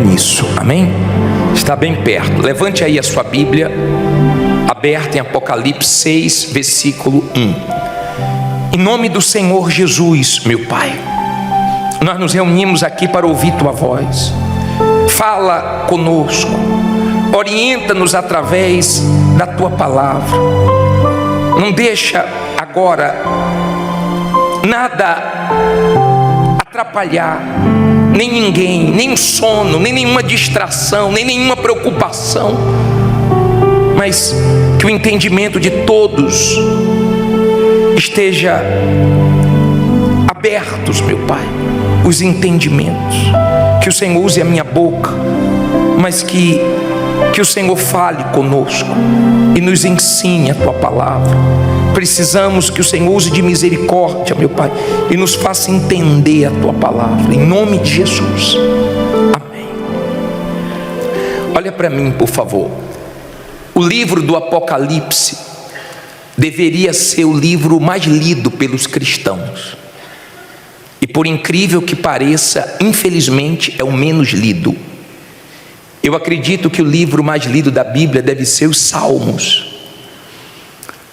nisso, amém? Está bem perto. Levante aí a sua Bíblia, aberta em Apocalipse 6, versículo 1. Em nome do Senhor Jesus, meu Pai, nós nos reunimos aqui para ouvir Tua voz. Fala conosco, orienta-nos através da Tua palavra. Não deixa agora nada atrapalhar, nem ninguém, nem o sono, nem nenhuma distração, nem nenhuma preocupação, mas que o entendimento de todos esteja abertos, meu Pai, os entendimentos, que o Senhor use a minha boca, mas que o Senhor fale conosco e nos ensine a Tua palavra. Precisamos que o Senhor use de misericórdia, meu Pai, e nos faça entender a Tua palavra, em nome de Jesus, amém. Olha para mim, por favor. O livro do Apocalipse deveria ser o livro mais lido pelos cristãos, e por incrível que pareça, infelizmente é o menos lido. Eu acredito que o livro mais lido da Bíblia deve ser os Salmos,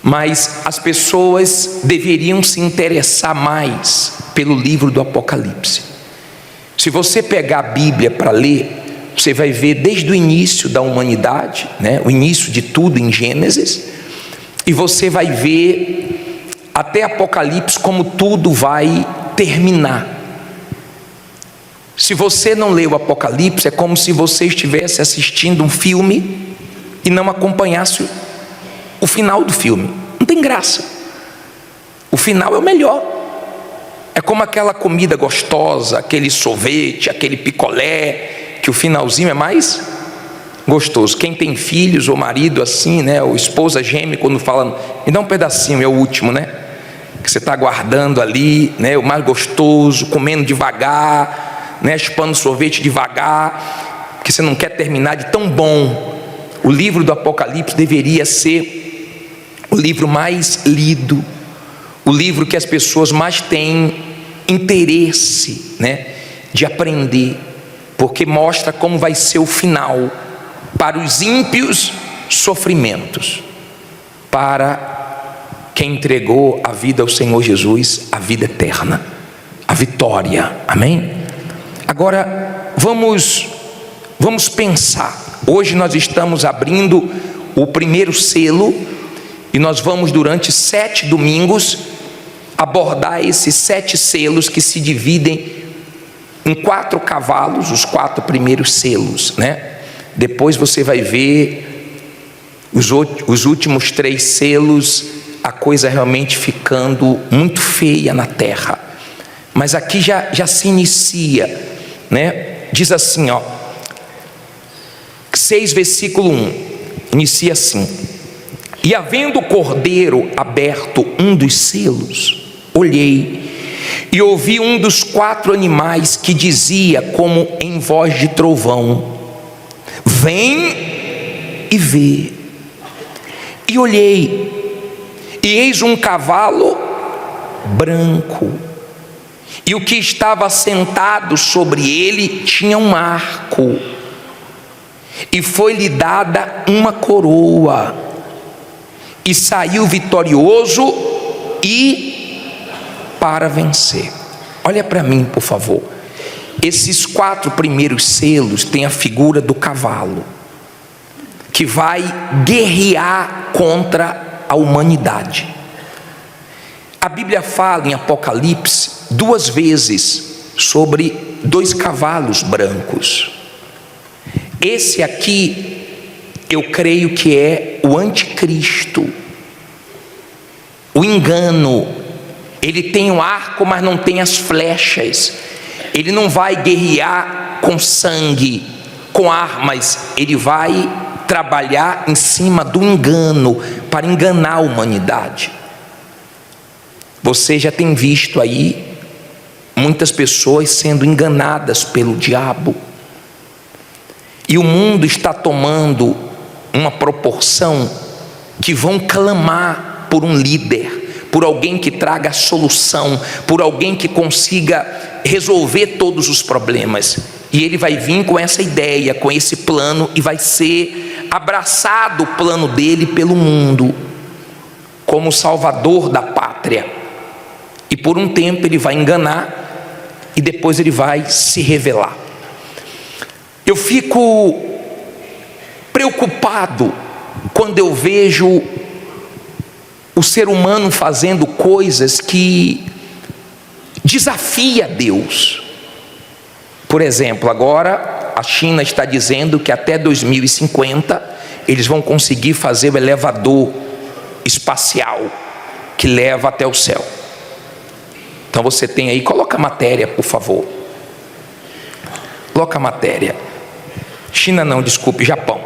mas as pessoas deveriam se interessar mais pelo livro do Apocalipse. Se você pegar a Bíblia para ler, você vai ver desde o início da humanidade, né, o início de tudo em Gênesis, e você vai ver até Apocalipse como tudo vai terminar. Se você não leu o Apocalipse, é como se você estivesse assistindo um filme e não acompanhasse o final do filme. Não tem graça. O final é o melhor. É como aquela comida gostosa, aquele sorvete, aquele picolé, que o finalzinho é mais gostoso. Quem tem filhos ou marido assim, né, ou esposa geme, quando fala, me dá um pedacinho, é o último, né, que você está guardando ali, né, o mais gostoso, comendo devagar, né, chupando sorvete devagar, porque você não quer terminar de tão bom. O livro do Apocalipse deveria ser o livro mais lido, o livro que as pessoas mais têm interesse, né, de aprender, porque mostra como vai ser o final. Para os ímpios, sofrimentos; para quem entregou a vida ao Senhor Jesus, a vida eterna, a vitória, amém? Agora vamos pensar. Hoje nós estamos abrindo o primeiro selo, e nós vamos durante 7 domingos abordar esses 7 selos, que se dividem em 4 cavalos, os 4 primeiros selos, né? Depois você vai ver os últimos 3 selos, a coisa realmente ficando muito feia na terra. Mas aqui já se inicia, né? Diz assim, ó, 6 versículo 1, inicia assim: e havendo o cordeiro aberto um dos selos, olhei e ouvi um dos 4 animais que dizia como em voz de trovão: vem e vê. E olhei, e eis um cavalo branco, e o que estava sentado sobre ele tinha um arco, e foi-lhe dada uma coroa, e saiu vitorioso e para vencer. Olha para mim, por favor. Esses 4 primeiros selos têm a figura do cavalo, que vai guerrear contra a humanidade. A Bíblia fala em Apocalipse 2 vezes sobre 2 cavalos brancos. Esse aqui, eu creio que é o anticristo, o engano. Ele tem um arco, mas não tem as flechas. Ele não vai guerrear com sangue, com armas. Ele vai trabalhar em cima do engano, para enganar a humanidade. Você já tem visto aí muitas pessoas sendo enganadas pelo diabo, e o mundo está tomando uma proporção que vão clamar por um líder, por alguém que traga a solução, por alguém que consiga resolver todos os problemas. E ele vai vir com essa ideia, com esse plano, e vai ser abraçado o plano dele pelo mundo, como salvador da pátria. E por um tempo ele vai enganar, e depois ele vai se revelar. Eu fico preocupado quando eu vejo o ser humano fazendo coisas que desafia Deus. Por exemplo, agora a China está dizendo que até 2050 eles vão conseguir fazer o elevador espacial que leva até o céu. Então você tem aí, coloca a matéria, por favor. Coloca a matéria. China não, desculpe, Japão.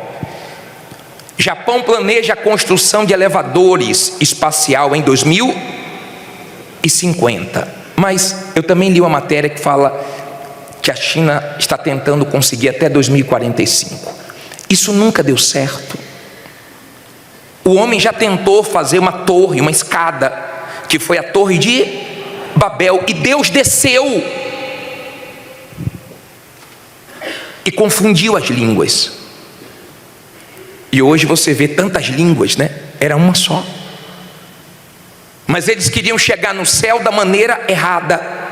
Japão planeja a construção de elevadores espacial em 2050. Mas eu também li uma matéria que fala que a China está tentando conseguir até 2045. Isso nunca deu certo. O homem já tentou fazer uma torre, uma escada, que foi a Torre de Babel, e Deus desceu e confundiu as línguas. E hoje você vê tantas línguas, né? Era uma só. Mas eles queriam chegar no céu da maneira errada.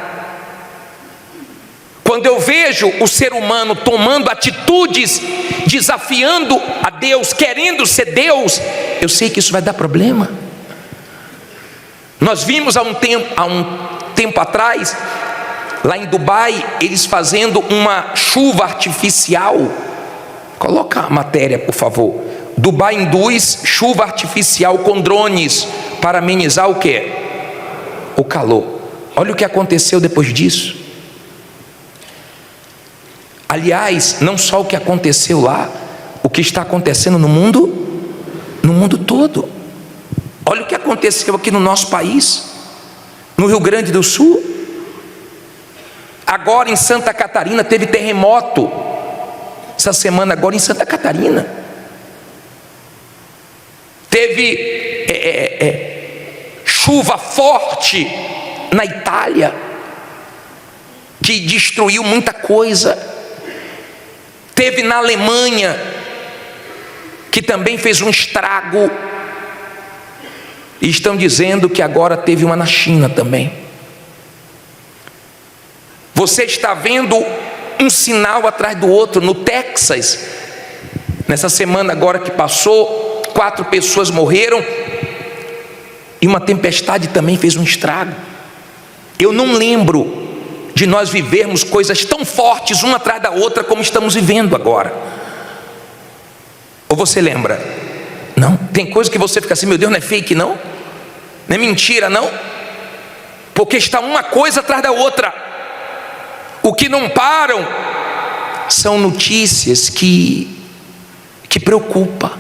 Quando eu vejo o ser humano tomando atitudes, desafiando a Deus, querendo ser Deus, eu sei que isso vai dar problema. Nós vimos há um tempo atrás, lá em Dubai, eles fazendo uma chuva artificial. Coloca a matéria, por favor. Dubai induz chuva artificial com drones para amenizar o quê? O calor. Olha o que aconteceu depois disso. Aliás, não só o que aconteceu lá, o que está acontecendo no mundo todo. Olha o que aconteceu aqui no nosso país, no Rio Grande do Sul. Agora em Santa Catarina teve terremoto, essa semana agora em Santa Catarina. Teve chuva forte na Itália, que destruiu muita coisa. Teve na Alemanha, que também fez um estrago. E estão dizendo que agora teve uma na China também. Você está vendo um sinal atrás do outro. No Texas, nessa semana agora que passou, 4 pessoas morreram, e uma tempestade também fez um estrago. Eu não lembro de nós vivermos coisas tão fortes uma atrás da outra como estamos vivendo agora. Ou você lembra? Não? Tem coisa que você fica assim, meu Deus, não é fake não? Não é mentira não? Porque está uma coisa atrás da outra. O que não param são notícias que preocupam.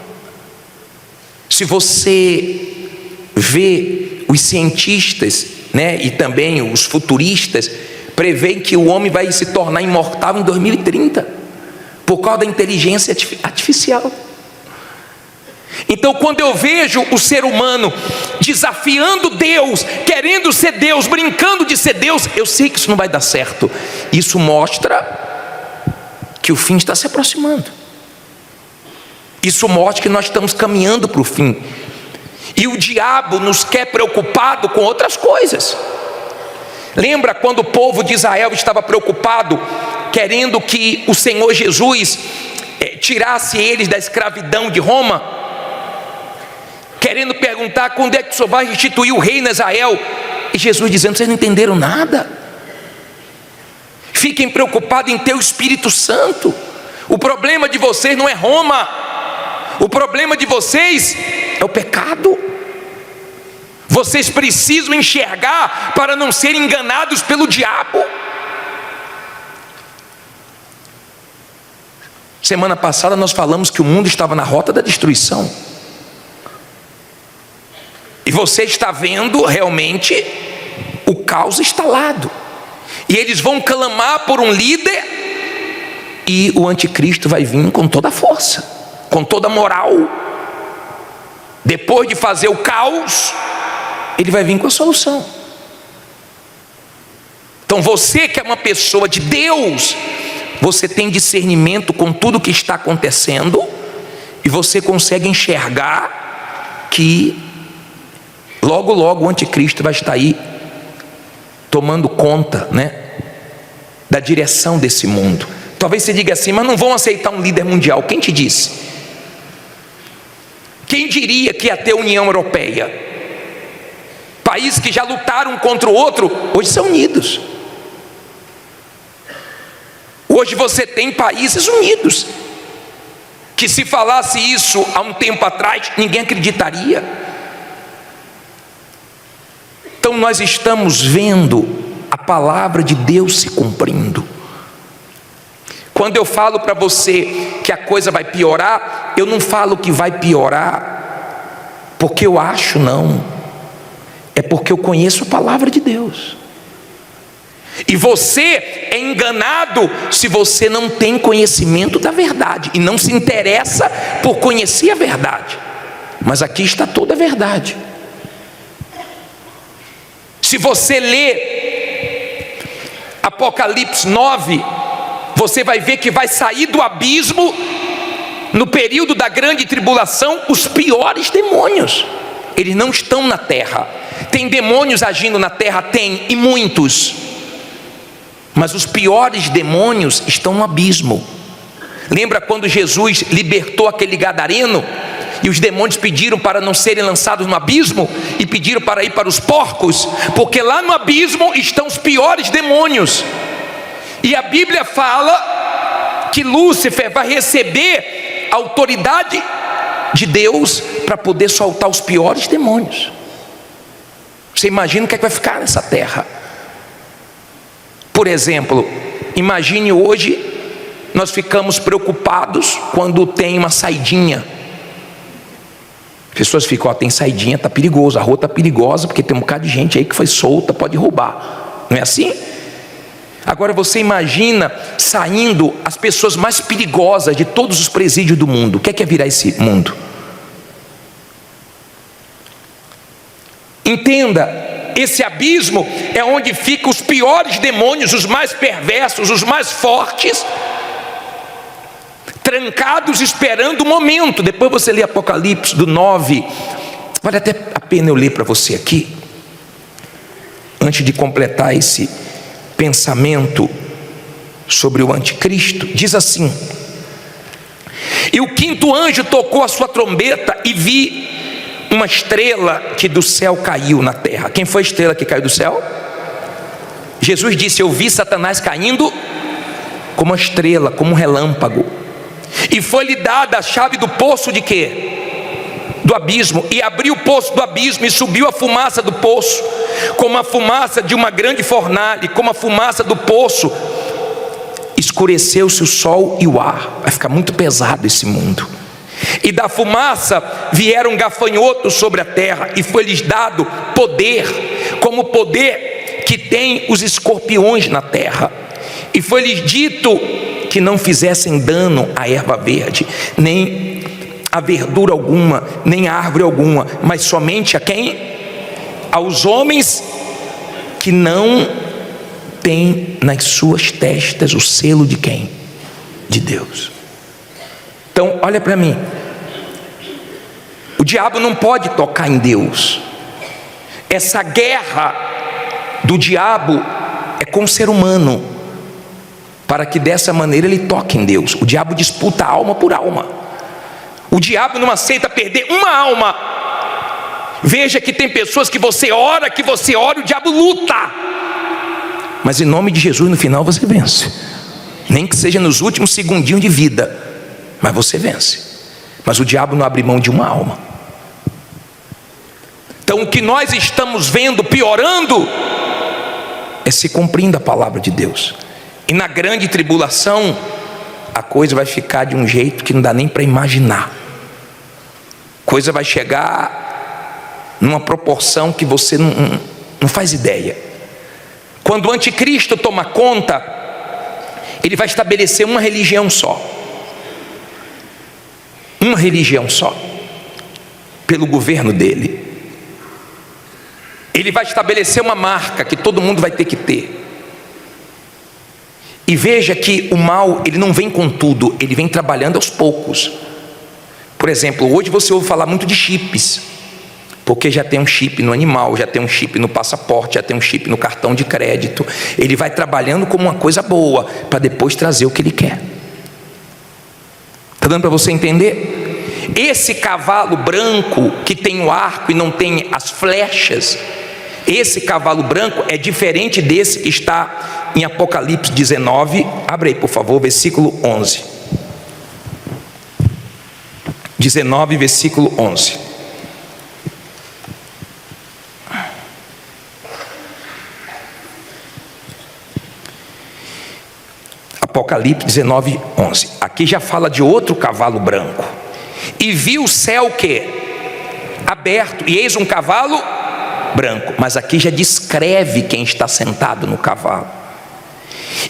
Se você vê os cientistas, né, e também os futuristas, prevêem que o homem vai se tornar imortal em 2030, por causa da inteligência artificial. Então quando eu vejo o ser humano desafiando Deus, querendo ser Deus, brincando de ser Deus, eu sei que isso não vai dar certo. Isso mostra que o fim está se aproximando. Isso mostra que nós estamos caminhando para o fim. E o diabo nos quer preocupado com outras coisas. Lembra quando o povo de Israel estava preocupado, querendo que o Senhor Jesus tirasse eles da escravidão de Roma? Querendo perguntar quando é que o Senhor vai restituir o reino a Israel? E Jesus dizendo, vocês não entenderam nada. Fiquem preocupados em ter o Espírito Santo. O problema de vocês não é Roma. O problema de vocês é o pecado. Vocês precisam enxergar para não serem enganados pelo diabo. Semana passada nós falamos que o mundo estava na rota da destruição. E você está vendo realmente o caos instalado. E eles vão clamar por um líder, e o anticristo vai vir com toda a força, com toda a moral. Depois de fazer o caos, ele vai vir com a solução. Então você que é uma pessoa de Deus, você tem discernimento com tudo que está acontecendo e você consegue enxergar que logo, logo o anticristo vai estar aí tomando conta, da direção desse mundo. Talvez você diga assim, mas não vão aceitar um líder mundial. Quem te disse? Quem diria que ia ter União Europeia? Países que já lutaram um contra o outro, hoje são unidos. Hoje você tem países unidos, que se falasse isso há um tempo atrás, ninguém acreditaria. Então nós estamos vendo a palavra de Deus se cumprindo. Quando eu falo para você que a coisa vai piorar, eu não falo que vai piorar porque eu acho, não. É porque eu conheço a palavra de Deus. E você é enganado se você não tem conhecimento da verdade e não se interessa por conhecer a verdade. Mas aqui está toda a verdade. Se você ler Apocalipse 9, você vai ver que vai sair do abismo, no período da grande tribulação, os piores demônios. Eles não estão na terra. Tem demônios agindo na terra? Tem, e muitos. Mas os piores demônios estão no abismo. Lembra quando Jesus libertou aquele gadareno e os demônios pediram para não serem lançados no abismo e pediram para ir para os porcos? Porque lá no abismo estão os piores demônios. E a Bíblia fala que Lúcifer vai receber a autoridade de Deus para poder soltar os piores demônios. Você imagina o que é que vai ficar nessa terra? Por exemplo, imagine hoje, nós ficamos preocupados quando tem uma saidinha. As pessoas ficam, tem saidinha, está perigoso, a rua está perigosa, porque tem um bocado de gente aí que foi solta, pode roubar. Não é assim? Agora você imagina saindo as pessoas mais perigosas de todos os presídios do mundo. O que é virar esse mundo? Entenda. Esse abismo é onde ficam os piores demônios, os mais perversos, os mais fortes, trancados esperando o momento. Depois você lê Apocalipse do 9, vale até a pena eu ler para você aqui, antes de completar esse pensamento sobre o anticristo. Diz assim: e o quinto anjo tocou a sua trombeta e vi uma estrela que do céu caiu na terra. Quem foi a estrela que caiu do céu? Jesus disse: eu vi Satanás caindo como uma estrela, como um relâmpago. E foi-lhe dada a chave do poço de quê? Do abismo. E abriu o poço do abismo, e subiu a fumaça do poço, como a fumaça de uma grande fornalha, como a fumaça do poço. Escureceu-se o sol e o ar. Vai ficar muito pesado esse mundo. E da fumaça vieram gafanhotos sobre a terra, e foi-lhes dado poder, como o poder que tem os escorpiões na terra. E foi-lhes dito que não fizessem dano à erva verde, nem a verdura alguma, nem a árvore alguma, mas somente a quem? Aos homens que não têm nas suas testas o selo de quem? De Deus. Então, olha para mim. O diabo não pode tocar em Deus. Essa guerra do diabo é com o ser humano, para que dessa maneira ele toque em Deus. O diabo disputa alma por alma. O diabo não aceita perder uma alma. Veja que tem pessoas que você ora, o diabo luta. Mas em nome de Jesus, no final você vence. Nem que seja nos últimos segundinhos de vida, mas você vence. Mas o diabo não abre mão de uma alma. Então o que nós estamos vendo piorando é se cumprindo a palavra de Deus. E na grande tribulação a coisa vai ficar de um jeito que não dá nem para imaginar. A coisa vai chegar numa proporção que você não faz ideia. Quando o anticristo toma conta, ele vai estabelecer uma religião só. Uma religião só, pelo governo dele. Ele vai estabelecer uma marca que todo mundo vai ter que ter. E veja que o mal, ele não vem com tudo, ele vem trabalhando aos poucos. Por exemplo, hoje você ouve falar muito de chips, porque já tem um chip no animal, já tem um chip no passaporte, já tem um chip no cartão de crédito. Ele vai trabalhando como uma coisa boa, para depois trazer o que ele quer. Está dando para você entender? Esse cavalo branco que tem o arco e não tem as flechas, esse cavalo branco é diferente desse que está em Apocalipse 19. Abre aí, por favor, versículo 11. 19, versículo 11. Apocalipse 19, 11. Aqui já fala de outro cavalo branco. E viu o céu o quê? Aberto, e eis um cavalo branco. Mas aqui já descreve quem está sentado no cavalo.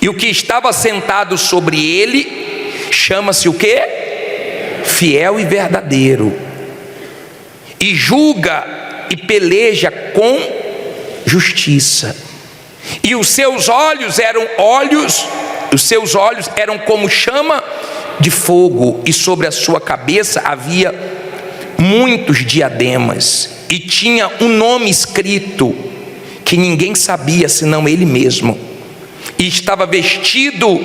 E o que estava sentado sobre ele chama-se o quê? Fiel e verdadeiro. E julga e peleja com justiça. E os seus olhos eram como chama de fogo, e sobre a sua cabeça havia muitos diademas, e tinha um nome escrito que ninguém sabia senão ele mesmo, e estava vestido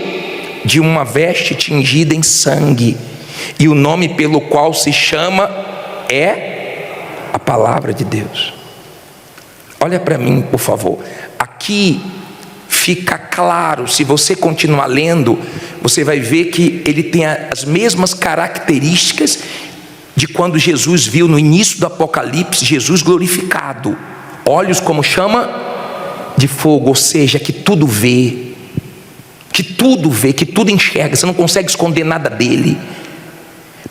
de uma veste tingida em sangue, e o nome pelo qual se chama é a palavra de Deus. Olha para mim, por favor. Aqui fica claro, se você continuar lendo, você vai ver que ele tem as mesmas características de quando Jesus viu no início do Apocalipse, Jesus glorificado. Olhos como chama de fogo, ou seja, que tudo vê, que tudo enxerga, você não consegue esconder nada dele.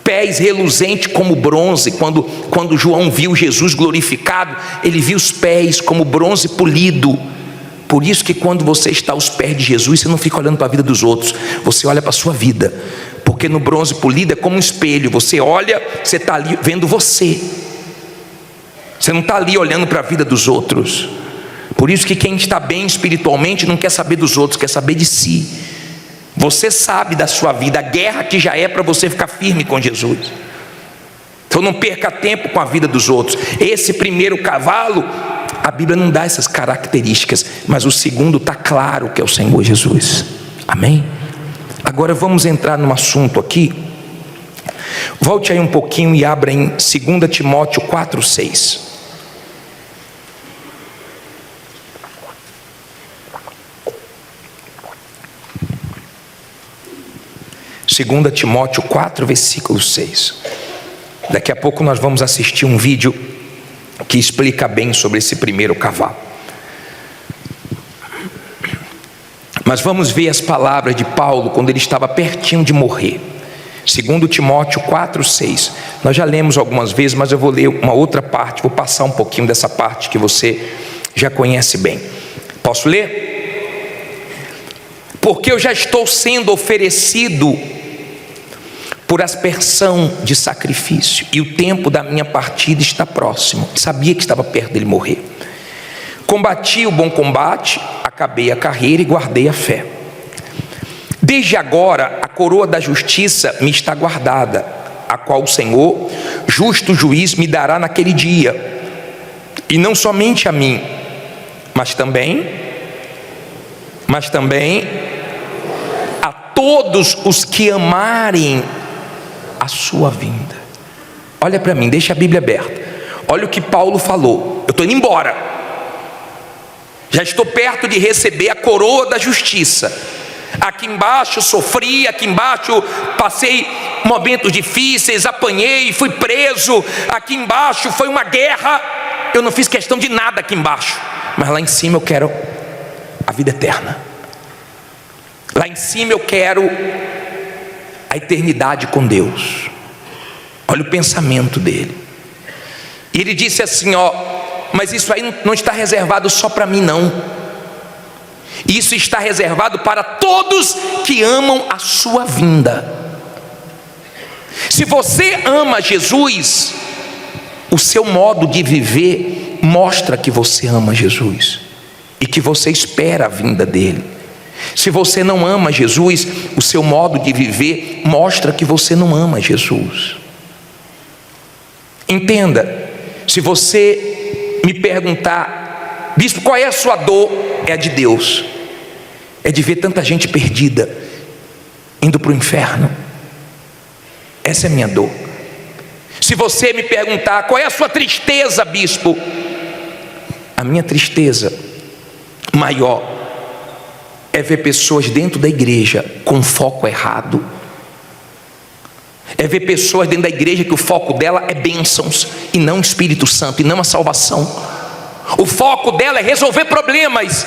Pés reluzentes como bronze. Quando João viu Jesus glorificado, ele viu os pés como bronze polido. Por isso que quando você está aos pés de Jesus, você não fica olhando para a vida dos outros, você olha para a sua vida, porque no bronze polido é como um espelho. Você olha, você está ali vendo você não está ali olhando para a vida dos outros. Por isso que quem está bem espiritualmente não quer saber dos outros, quer saber de si. Você sabe da sua vida, a guerra que já é para você ficar firme com Jesus. Então não perca tempo com a vida dos outros. Esse primeiro cavalo, a Bíblia não dá essas características, mas o segundo está claro que é o Senhor Jesus. Amém? Agora vamos entrar num assunto aqui. Volte aí um pouquinho e abra em 2 Timóteo 4:6. 2 Timóteo 4, versículo 6. Daqui a pouco nós vamos assistir um vídeo que explica bem sobre esse primeiro cavalo. Mas vamos ver as palavras de Paulo quando ele estava pertinho de morrer. 2 Timóteo 4, 6. Nós já lemos algumas vezes, mas eu vou ler uma outra parte, vou passar um pouquinho dessa parte que você já conhece bem. Posso ler? Porque eu já estou sendo oferecido por aspersão de sacrifício, e o tempo da minha partida está próximo. Sabia que estava perto dele morrer. Combati o bom combate, acabei a carreira e guardei a fé. Desde agora a coroa da justiça me está guardada, a qual o Senhor, justo juiz, me dará naquele dia, e não somente a mim, mas também a todos os que amarem a sua vinda. Olha para mim, deixa a Bíblia aberta. Olha o que Paulo falou. Eu estou indo embora, já estou perto de receber a coroa da justiça. Aqui embaixo sofri, aqui embaixo passei momentos difíceis, apanhei, fui preso. Aqui embaixo foi uma guerra, eu não fiz questão de nada aqui embaixo, mas lá em cima eu quero a vida eterna. Lá em cima eu quero a eternidade com Deus. Olha o pensamento dele. E ele disse assim, mas isso aí não está reservado só para mim não. Isso está reservado para todos que amam a sua vinda. Se você ama Jesus, o seu modo de viver mostra que você ama Jesus e que você espera a vinda dele. Se você não ama Jesus, o seu modo de viver mostra que você não ama Jesus. Entenda, se você me perguntar, bispo, qual é a sua dor? É a de Deus, é de ver tanta gente perdida, indo para o inferno. Essa é a minha dor. Se você me perguntar, qual é a sua tristeza, bispo? A minha tristeza maior é ver pessoas dentro da igreja com foco errado. É ver pessoas dentro da igreja que o foco dela é bênçãos e não o Espírito Santo, e não a salvação. O foco dela é resolver problemas,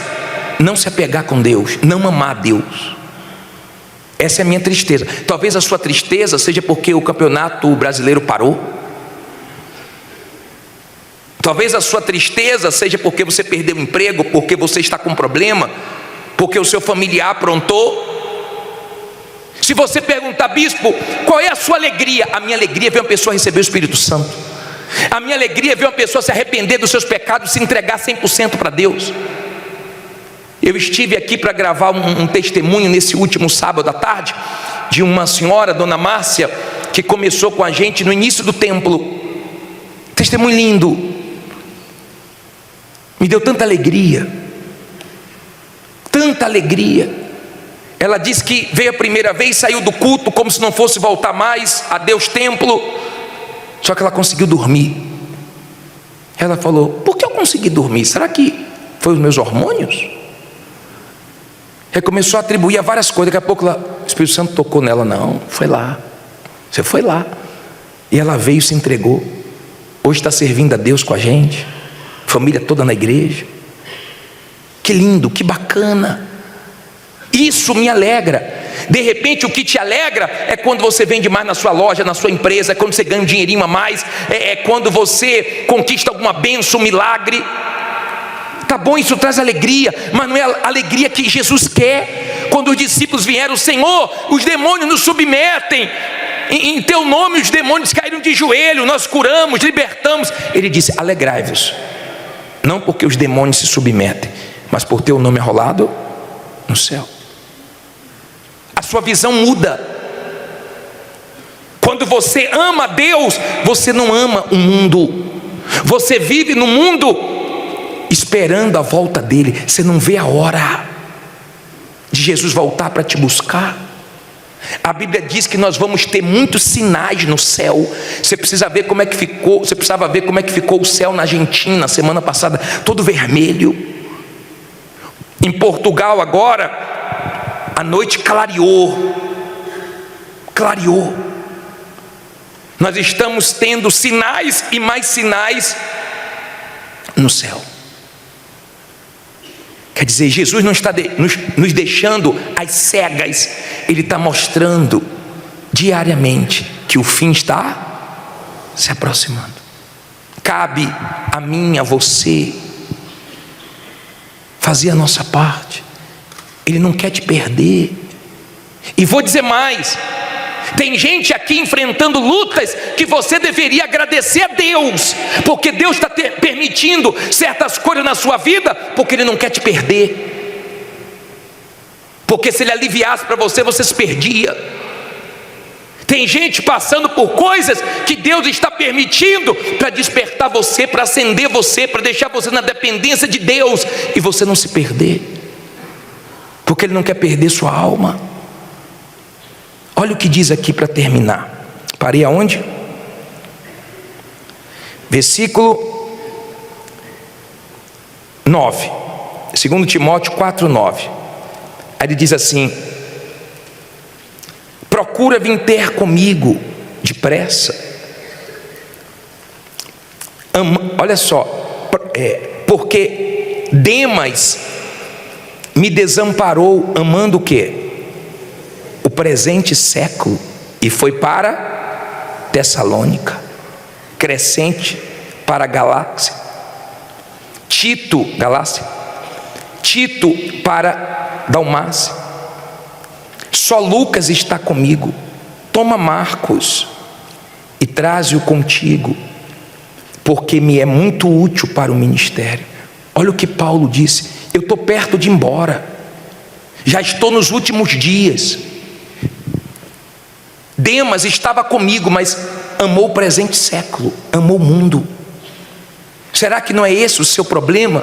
não se apegar com Deus, não amar Deus. Essa é a minha tristeza. Talvez a sua tristeza seja porque o campeonato brasileiro parou. Talvez a sua tristeza seja porque você perdeu o emprego, porque você está com problema, porque o seu familiar aprontou. Se você perguntar, bispo, qual é a sua alegria? A minha alegria é ver uma pessoa receber o Espírito Santo. A minha alegria é ver uma pessoa se arrepender dos seus pecados, se entregar 100% para Deus. Eu estive aqui para gravar um testemunho nesse último sábado à tarde, de uma senhora, dona Márcia, que começou com a gente no início do templo. Testemunho lindo. Me deu tanta alegria. Tanta alegria. Ela disse que veio a primeira vez, saiu do culto como se não fosse voltar mais. Adeus templo. Só que ela conseguiu dormir. Ela falou, por que eu consegui dormir? Será que foi os meus hormônios? Ela começou a atribuir a várias coisas. Daqui a pouco o Espírito Santo tocou nela. Não, foi lá. Você foi lá. E ela veio e se entregou. Hoje está servindo a Deus com a gente. Família toda na igreja. Que lindo, que bacana. Isso me alegra. De repente o que te alegra é quando você vende mais na sua loja, na sua empresa, é quando você ganha um dinheirinho a mais, é quando você conquista alguma bênção, um milagre. Tá bom, isso traz alegria, mas não é a alegria que Jesus quer. Quando os discípulos vieram, Senhor, os demônios nos submetem, em teu nome os demônios caíram de joelho, nós curamos, libertamos. Ele disse, alegrai-vos, não porque os demônios se submetem, mas por teu nome arrolado no céu. A sua visão muda. Quando você ama Deus, você não ama o mundo. Você vive no mundo esperando a volta dele. Você não vê a hora de Jesus voltar para te buscar. A Bíblia diz que nós vamos ter muitos sinais no céu. Você precisa ver como é que ficou. Você precisava ver como é que ficou o céu na Argentina semana passada, todo vermelho. Em Portugal agora, a noite clareou. Clareou. Nós estamos tendo sinais e mais sinais no céu. Quer dizer, Jesus não está nos deixando às cegas. Ele está mostrando diariamente que o fim está se aproximando. Cabe a mim, a você, fazer a nossa parte. Ele não quer te perder. E vou dizer mais, tem gente aqui enfrentando lutas que você deveria agradecer a Deus, porque Deus está permitindo certas coisas na sua vida, porque Ele não quer te perder. Porque se Ele aliviasse para você, você se perdia. Tem gente passando por coisas que Deus está permitindo para despertar você, para acender você, para deixar você na dependência de Deus, e você não se perder, porque Ele não quer perder sua alma. Olha o que diz aqui para terminar. Parei aonde? Versículo 9, 2 Timóteo 4:9. Aí ele diz assim: procura vir ter comigo depressa. Olha só, porque Demas me desamparou, amando o quê? O presente século, e foi para Tessalônica. Crescente para Galácia. Tito para Dalmácia. Só Lucas está comigo. Toma Marcos e traze-o contigo, porque me é muito útil para o ministério. Olha o que Paulo disse: eu estou perto de ir embora. já estou nos últimos dias. Demas estava comigo, mas amou o presente século, amou o mundo. Será que não é esse o seu problema?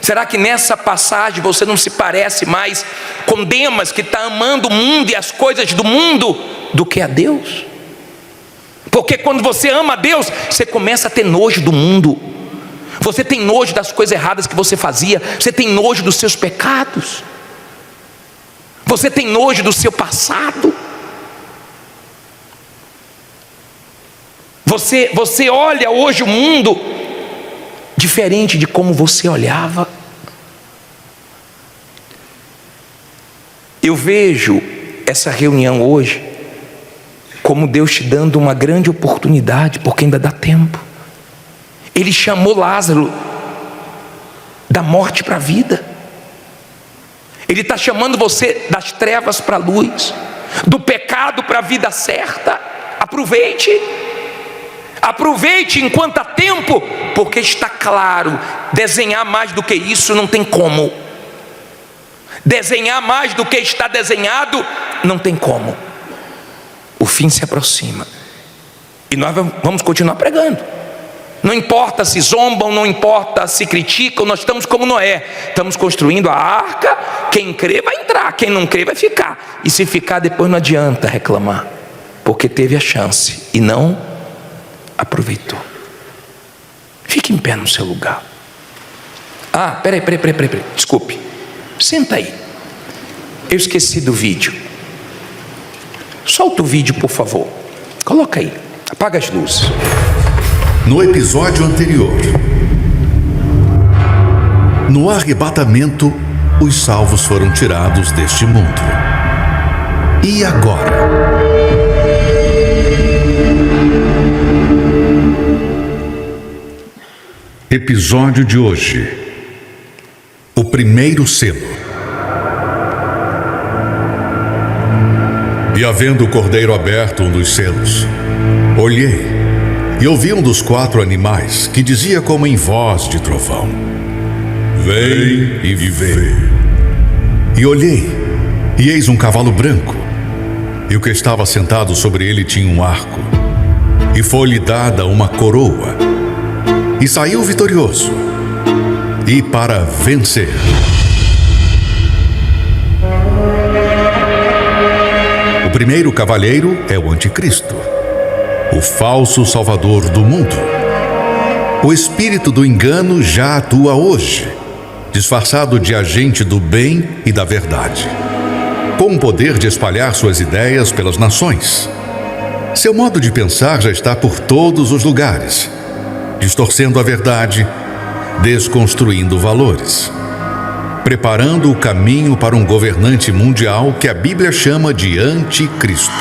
Será que nessa passagem você não se parece mais com Demas, que está amando o mundo e as coisas do mundo, do que a Deus? Porque quando você ama a Deus, você começa a ter nojo do mundo. Você tem nojo das coisas erradas que você fazia. Você tem nojo dos seus pecados. Você tem nojo do seu passado. Você olha hoje o mundo diferente de como você olhava. Eu vejo essa reunião hoje como Deus te dando uma grande oportunidade, porque ainda dá tempo. Ele chamou Lázaro da morte para a vida. Ele está chamando você das trevas para a luz, do pecado para a vida certa. Aproveite. Aproveite enquanto há tempo, porque está claro, desenhar mais do que isso não tem como. Desenhar mais do que está desenhado não tem como. O fim se aproxima e nós vamos continuar pregando. Não importa se zombam, não importa se criticam, nós estamos como Noé, estamos construindo a arca. Quem crê vai entrar, quem não crê vai ficar. E se ficar, depois não adianta reclamar, porque teve a chance e não aproveitou. Fique em pé no seu lugar. Peraí, desculpe. Senta aí. Eu esqueci do vídeo. Solta o vídeo, por favor. Coloca aí. Apaga as luzes. No episódio anterior, no arrebatamento, os salvos foram tirados deste mundo. E agora? Episódio de hoje: o primeiro selo. E havendo o cordeiro aberto um dos selos, olhei e ouvi um dos 4 animais que dizia como em voz de trovão: Vem e vê. E olhei, e eis um cavalo branco, e o que estava sentado sobre ele tinha um arco, e foi-lhe dada uma coroa, e saiu vitorioso, e para vencer. O primeiro cavaleiro é o Anticristo, o falso salvador do mundo. O espírito do engano já atua hoje, disfarçado de agente do bem e da verdade, com o poder de espalhar suas ideias pelas nações. Seu modo de pensar já está por todos os lugares, distorcendo a verdade, desconstruindo valores, preparando o caminho para um governante mundial que a Bíblia chama de Anticristo.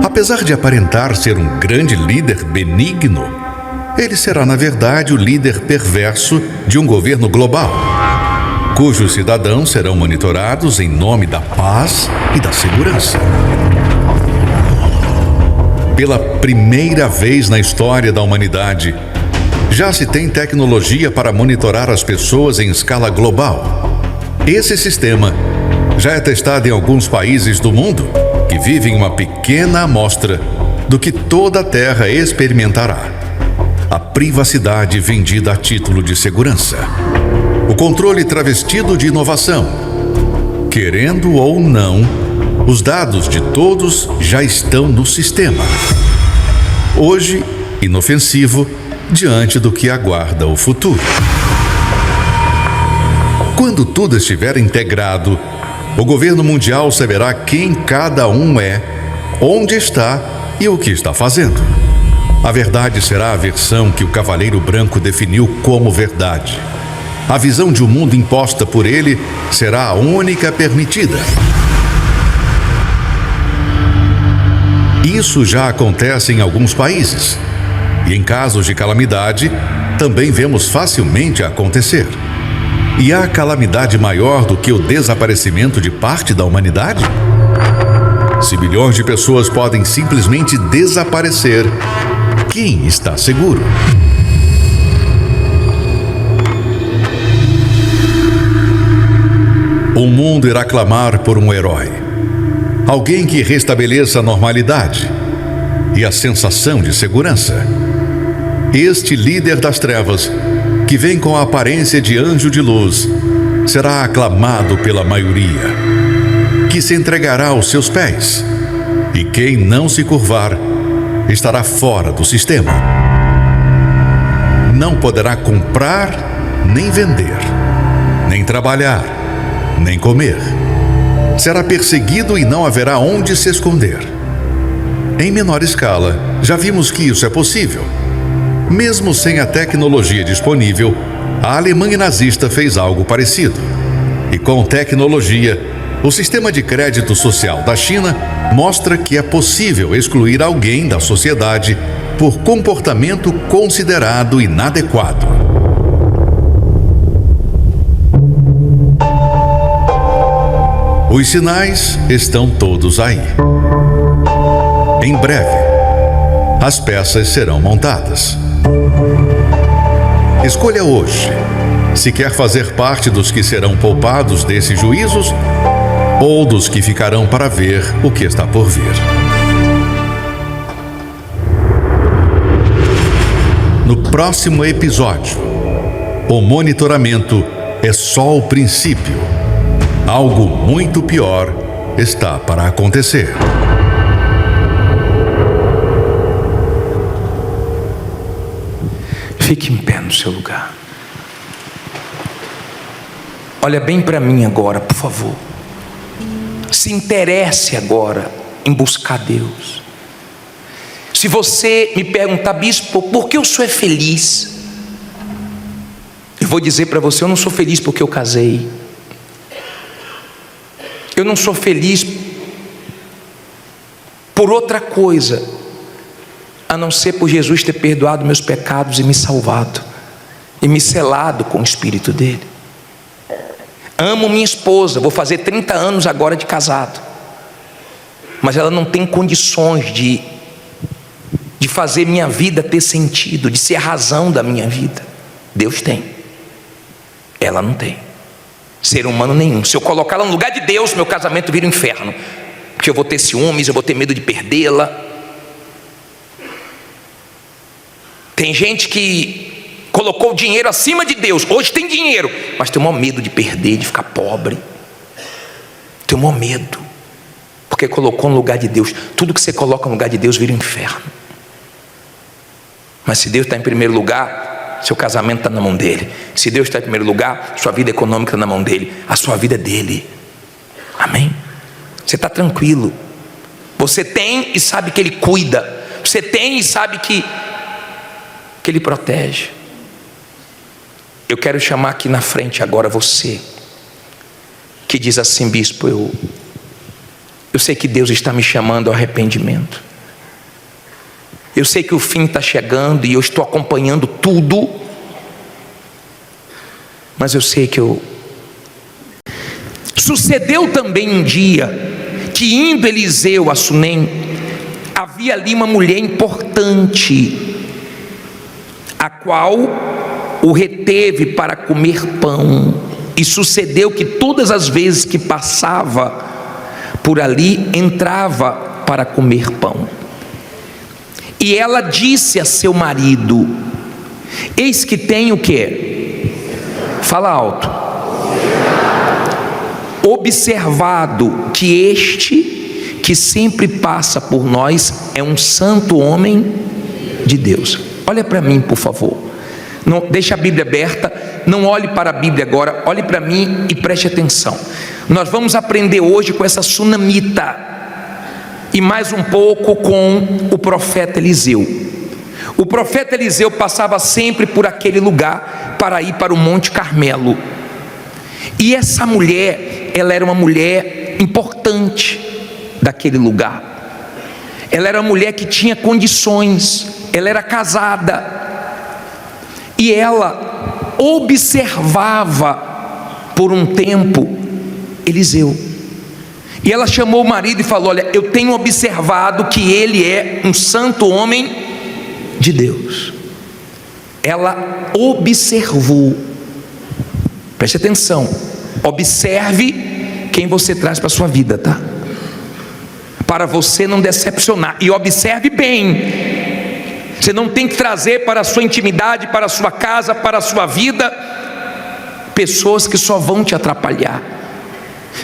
Apesar de aparentar ser um grande líder benigno, ele será, na verdade, o líder perverso de um governo global, cujos cidadãos serão monitorados em nome da paz e da segurança. Pela primeira vez na história da humanidade, já se tem tecnologia para monitorar as pessoas em escala global. Esse sistema já é testado em alguns países do mundo, que vivem uma pequena amostra do que toda a Terra experimentará: a privacidade vendida a título de segurança, o controle travestido de inovação. Querendo ou não, os dados de todos já estão no sistema. Hoje, inofensivo diante do que aguarda o futuro. Quando tudo estiver integrado, o governo mundial saberá quem cada um é, onde está e o que está fazendo. A verdade será a versão que o Cavaleiro Branco definiu como verdade. A visão de um mundo imposta por ele será a única permitida. Isso já acontece em alguns países. E em casos de calamidade, também vemos facilmente acontecer. E há calamidade maior do que o desaparecimento de parte da humanidade? Se bilhões de pessoas podem simplesmente desaparecer, quem está seguro? o mundo irá clamar por um herói. Alguém que restabeleça a normalidade e a sensação de segurança. Este líder das trevas, que vem com a aparência de anjo de luz, será aclamado pela maioria, que se entregará aos seus pés. E quem não se curvar estará fora do sistema. Não poderá comprar, nem vender, nem trabalhar, nem comer. Será perseguido e não haverá onde se esconder. Em menor escala, já vimos que isso é possível. Mesmo sem a tecnologia disponível, a Alemanha nazista fez algo parecido. E com tecnologia, o sistema de crédito social da China mostra que é possível excluir alguém da sociedade por comportamento considerado inadequado. Os sinais estão todos aí. Em breve, as peças serão montadas. Escolha hoje se quer fazer parte dos que serão poupados desses juízos ou dos que ficarão para ver o que está por vir. No próximo episódio, o monitoramento é só o princípio. Algo muito pior está para acontecer. Fique em pé no seu lugar. Olha bem para mim agora, por favor. Se interesse agora em buscar Deus. Se você me perguntar, bispo, por que o senhor é feliz? Eu vou dizer para você, eu não sou feliz porque eu casei. Eu não sou feliz por outra coisa, a não ser por Jesus ter perdoado meus pecados e me salvado, e me selado com o Espírito dele. Amo minha esposa, vou fazer 30 anos agora de casado, mas ela não tem condições de fazer minha vida ter sentido, de ser a razão da minha vida. Deus tem, ela não tem. Ser humano nenhum. Se eu colocar ela no lugar de Deus, meu casamento vira um inferno, porque eu vou ter ciúmes, eu vou ter medo de perdê-la. Tem gente que colocou o dinheiro acima de Deus. Hoje tem dinheiro, mas tem o maior medo de perder, de ficar pobre. Tem o maior medo, porque colocou no lugar de Deus. Tudo que você coloca no lugar de Deus vira um inferno. Mas se Deus está em primeiro lugar, seu casamento está na mão dele. Se Deus está em primeiro lugar, sua vida econômica está na mão dele. A sua vida é dele. Amém? Você está tranquilo. Você tem e sabe que ele cuida. Você tem e sabe que ele protege. Eu quero chamar aqui na frente agora você que diz assim, bispo, eu sei que Deus está me chamando ao arrependimento. Eu sei que o fim está chegando e eu estou acompanhando tudo, mas eu sei que Sucedeu também um dia que, indo Eliseu a Sunem, havia ali uma mulher importante, a qual o reteve para comer pão. E sucedeu que todas as vezes que passava por ali, entrava para comer pão. E ela disse a seu marido: eis que tenho o quê? Fala alto. Observado que este que sempre passa por nós é um santo homem de Deus. Olha para mim, por favor. Não deixa a Bíblia aberta. Não olhe para a Bíblia agora. Olhe para mim e preste atenção. Nós vamos aprender hoje com essa sunamita e mais um pouco com o profeta Eliseu. O profeta Eliseu passava sempre por aquele lugar para ir para o Monte Carmelo. E essa mulher, ela era uma mulher importante daquele lugar. Ela era uma mulher que tinha condições. Ela era casada. E ela observava por um tempo Eliseu. E ela chamou o marido e falou: olha, eu tenho observado que ele é um santo homem de Deus. Ela observou. Preste atenção. Observe quem você traz para a sua vida, tá? Para você não decepcionar. E observe bem, você não tem que trazer para a sua intimidade, para a sua casa, para a sua vida, pessoas que só vão te atrapalhar,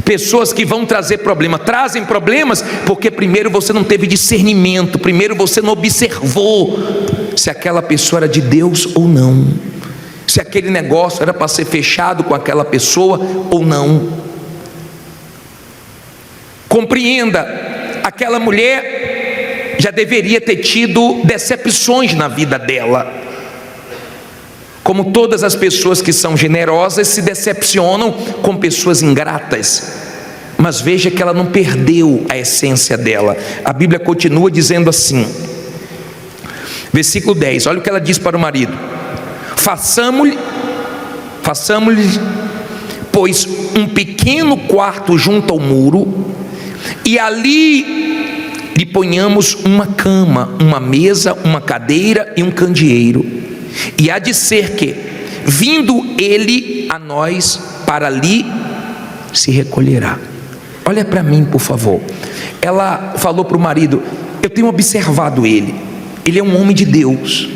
pessoas que vão trazer problema. Trazem problemas porque primeiro você não teve discernimento, primeiro você não observou se aquela pessoa era de Deus ou não, se aquele negócio era para ser fechado com aquela pessoa ou não. Compreenda, aquela mulher já deveria ter tido decepções na vida dela, como todas as pessoas que são generosas se decepcionam com pessoas ingratas. Mas veja que ela não perdeu a essência dela. A Bíblia continua dizendo assim, versículo 10, olha o que ela diz para o marido: façamos-lhe, pois, um pequeno quarto junto ao muro, e ali lhe ponhamos uma cama, uma mesa, uma cadeira e um candeeiro. E há de ser que, vindo ele a nós, para ali se recolherá. Olha para mim, por favor. Ela falou para o marido: eu tenho observado ele é um homem de Deus,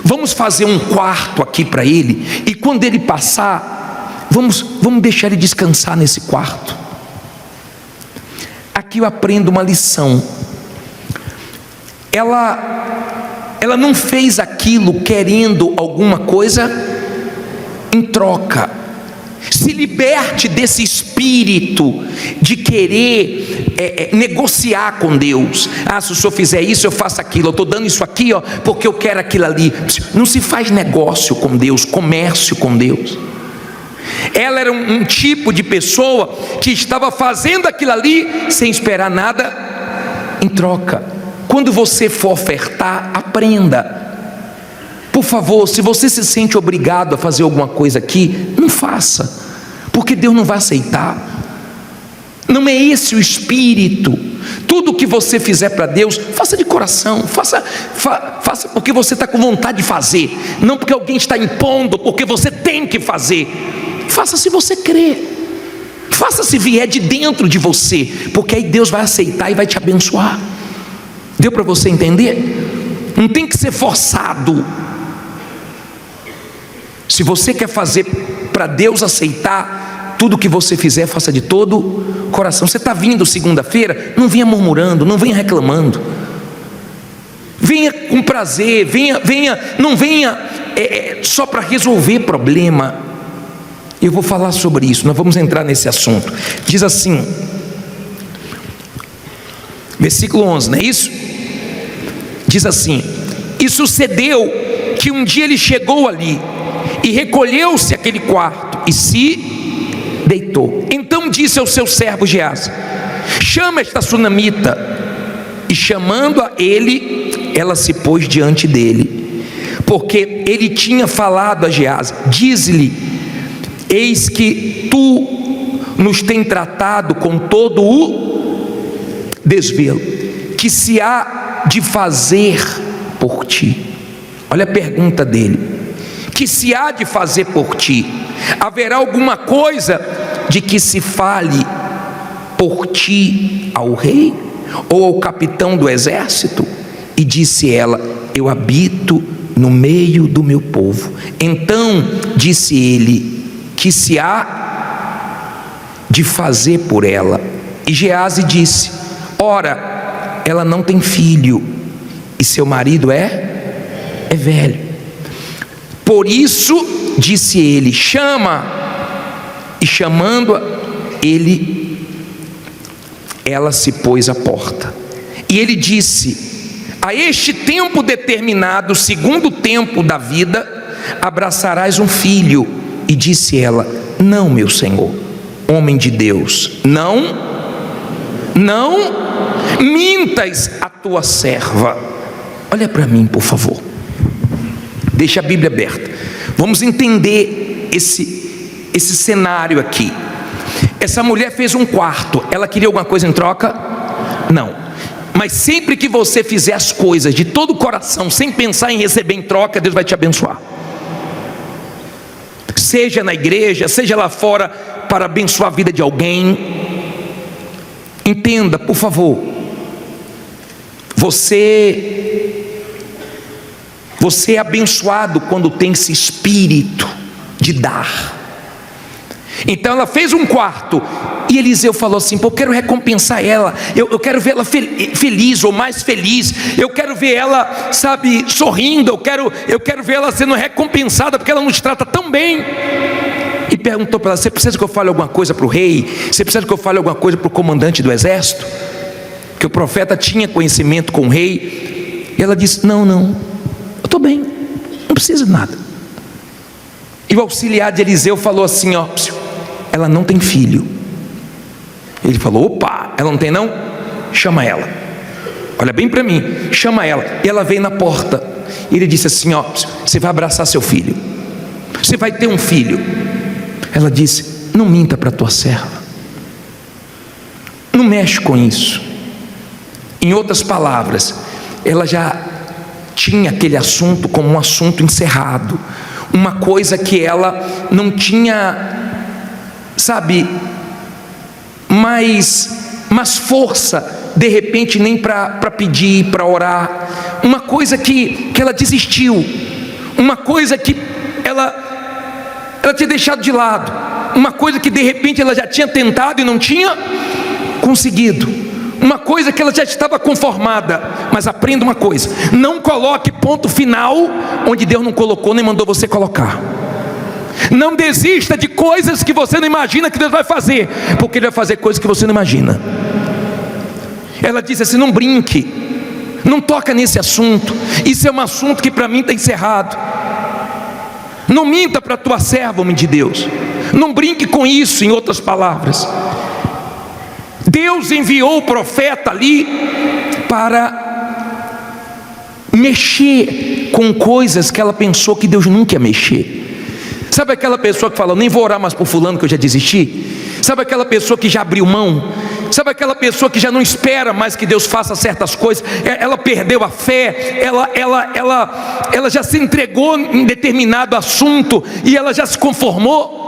vamos fazer um quarto aqui para ele, e quando ele passar, vamos deixar ele descansar nesse quarto. Aqui eu aprendo uma lição. Ela não fez aquilo querendo alguma coisa em troca. Se liberte desse espírito de querer negociar com Deus. Se o senhor fizer isso, eu faço aquilo. Eu estou dando isso aqui, porque eu quero aquilo ali. Não se faz negócio com Deus, comércio com Deus. Ela era um tipo de pessoa que estava fazendo aquilo ali sem esperar nada em troca. Quando você for ofertar, aprenda. Por favor, se você se sente obrigado a fazer alguma coisa aqui, não faça, porque Deus não vai aceitar. Não é esse o espírito. Tudo que você fizer para Deus, faça de coração, faça porque você está com vontade de fazer, não porque alguém está impondo, porque você tem que fazer. Faça se você crê, faça se vier de dentro de você, porque aí Deus vai aceitar e vai te abençoar. Deu para você entender? Não tem que ser forçado. Se você quer fazer para Deus aceitar, tudo que você fizer, faça de todo coração. Você está vindo segunda-feira, não venha murmurando, não venha reclamando. Venha com prazer, não venha só para resolver problema. Eu vou falar sobre isso, nós vamos entrar nesse assunto. Diz assim, versículo 11, não é isso? Diz assim: e sucedeu que um dia ele chegou ali e recolheu-se àquele quarto e se deitou. Então disse ao seu servo Geazi: chama esta sunamita. E chamando a ele, ela se pôs diante dele, porque ele tinha falado a Geazi: diz-lhe, eis que tu nos tem tratado com todo o desvelo, que se há de fazer por ti. Olha a pergunta dele: que se há de fazer por ti? Haverá alguma coisa de que se fale por ti ao rei ou ao capitão do exército? E disse ela: eu habito no meio do meu povo. Então disse ele: que se há de fazer por ela? E Geazi disse: ora, ela não tem filho e seu marido é velho. Por isso disse ele: chama. E chamando-a ele, ela se pôs à porta. E ele disse: a este tempo determinado, segundo o tempo da vida, abraçarás um filho. E disse ela: não, meu senhor, homem de Deus, não mintas a tua serva. Olha para mim, por favor, deixa a Bíblia aberta, vamos entender esse cenário aqui. Essa mulher fez um quarto, ela queria alguma coisa em troca? Não. Mas sempre que você fizer as coisas de todo o coração, sem pensar em receber em troca, Deus vai te abençoar. Seja na igreja, seja lá fora, para abençoar a vida de alguém. Entenda, por favor, você é abençoado quando tem esse espírito de dar. Então ela fez um quarto, e Eliseu falou assim: pô, eu quero recompensar ela, eu quero ver ela feliz, ou mais feliz, eu quero ver ela, sabe, sorrindo, eu quero ver ela sendo recompensada, porque ela nos trata tão bem. E perguntou para ela: você precisa que eu fale alguma coisa para o rei? Você precisa que eu fale alguma coisa para o comandante do exército? Que o profeta tinha conhecimento com o rei. E ela disse: não, eu estou bem, não preciso de nada. E o auxiliar de Eliseu falou assim: ó, ela não tem filho. Ele falou: opa, ela não tem não? Chama ela, olha bem para mim, chama ela. E ela veio na porta, e ele disse assim: ó, você vai abraçar seu filho, você vai ter um filho. Ela disse: não minta para tua serva, não mexe com isso. Em outras palavras, ela já tinha aquele assunto como um assunto encerrado, uma coisa que ela não tinha, sabe, mais força, de repente, nem para pedir, para orar, uma coisa que ela desistiu, uma coisa que ela tinha deixado de lado, uma coisa que de repente ela já tinha tentado e não tinha conseguido, uma coisa que ela já estava conformada. Mas aprenda uma coisa: não coloque ponto final onde Deus não colocou nem mandou você colocar. Não desista de coisas que você não imagina que Deus vai fazer, porque Ele vai fazer coisas que você não imagina. Ela disse assim: não brinque, não toca nesse assunto, isso é um assunto que para mim está encerrado. Não minta para a tua serva, homem de Deus, não brinque com isso. Em outras palavras, Deus enviou o profeta ali para mexer com coisas que ela pensou que Deus nunca ia mexer. Sabe aquela pessoa que fala: nem vou orar mais por fulano que eu já desisti? Sabe aquela pessoa que já abriu mão? Sabe aquela pessoa que já não espera mais que Deus faça certas coisas? Ela perdeu a fé, ela já se entregou em determinado assunto e ela já se conformou.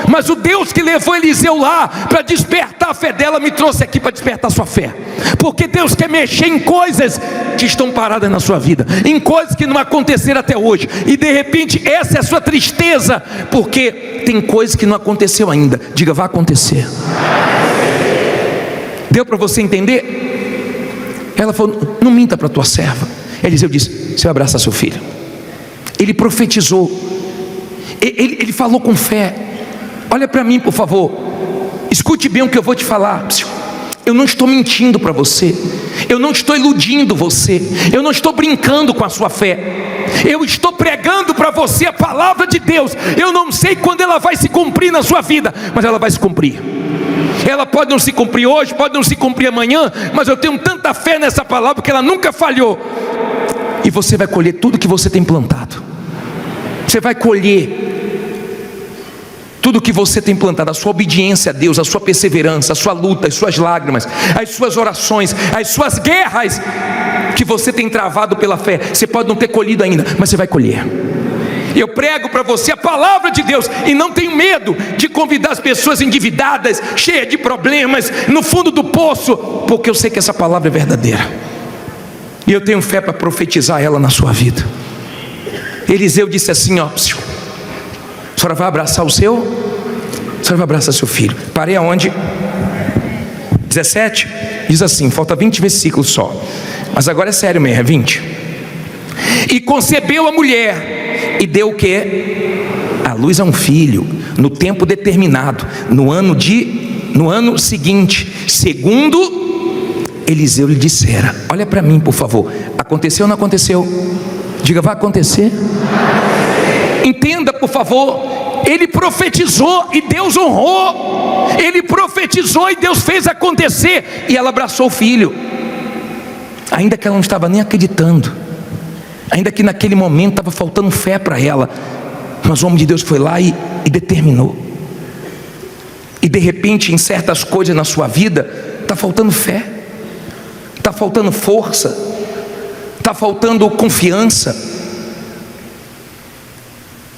Mas o Deus que levou Eliseu lá para despertar a fé dela me trouxe aqui para despertar a sua fé, porque Deus quer mexer em coisas que estão paradas na sua vida, em coisas que não aconteceram até hoje, e de repente essa é a sua tristeza, porque tem coisas que não aconteceu ainda. Diga: vai acontecer. Deu para você entender? Ela falou: não minta para a tua serva. Eliseu disse: você vai abraçar seu filho. Ele profetizou, ele falou com fé. Olha para mim, por favor, escute bem o que eu vou te falar. Eu não estou mentindo para você, eu não estou iludindo você, eu não estou brincando com a sua fé. Eu estou pregando para você a palavra de Deus. Eu não sei quando ela vai se cumprir na sua vida, mas ela vai se cumprir. Ela pode não se cumprir hoje, pode não se cumprir amanhã, mas eu tenho tanta fé nessa palavra que ela nunca falhou. E você vai colher tudo que você tem plantado. Você vai colher tudo que você tem plantado, a sua obediência a Deus, a sua perseverança, a sua luta, as suas lágrimas, as suas orações, as suas guerras que você tem travado pela fé. Você pode não ter colhido ainda, mas você vai colher. Eu prego para você a palavra de Deus, e não tenho medo de convidar as pessoas endividadas, cheias de problemas, no fundo do poço, porque eu sei que essa palavra é verdadeira, e eu tenho fé para profetizar ela na sua vida. Eliseu disse assim: ó, a senhora vai abraçar a senhora vai abraçar seu filho. Parei aonde? 17, diz assim, falta 20 versículos só, mas agora é sério mesmo, é 20. E concebeu a mulher, e deu o quê? A luz a um filho, no tempo determinado, no ano seguinte, segundo Eliseu lhe dissera. Olha para mim, por favor, aconteceu ou não aconteceu? Diga: vai acontecer. Entenda, por favor, ele profetizou e Deus honrou. Ele profetizou e Deus fez acontecer, e ela abraçou o filho, ainda que ela não estava nem acreditando, ainda que naquele momento estava faltando fé para ela, mas o homem de Deus foi lá e determinou. E de repente, em certas coisas na sua vida, está faltando fé, está faltando força, está faltando confiança,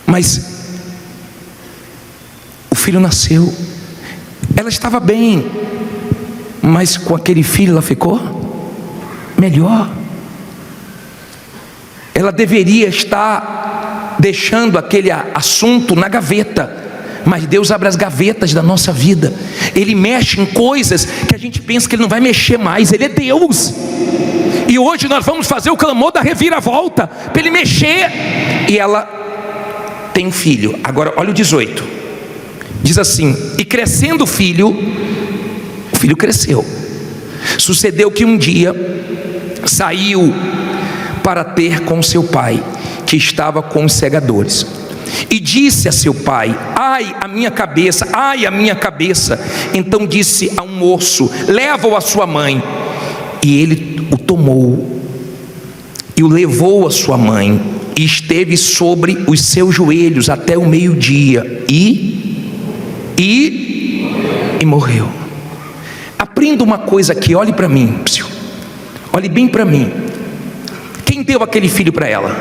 mas o filho nasceu. Ela estava bem, Mas com aquele filho ela ficou melhor. Ela deveria estar deixando aquele assunto na gaveta, mas Deus abre as gavetas da nossa vida. Ele mexe em coisas que a gente pensa que Ele não vai mexer mais. Ele é Deus. E hoje nós vamos fazer o clamor da reviravolta, para Ele mexer. E ela tem um filho. Agora olha o 18. Diz assim: e crescendo o filho cresceu. Sucedeu que um dia saiu para ter com seu pai, que estava com os segadores, e disse a seu pai: ai a minha cabeça, ai a minha cabeça. Então disse a um moço: leva-o à sua mãe. E ele o tomou e o levou à sua mãe, e esteve sobre os seus joelhos até o meio-dia, e morreu. Aprenda uma coisa aqui, olhe para mim, olhe bem para mim. Quem deu aquele filho para ela?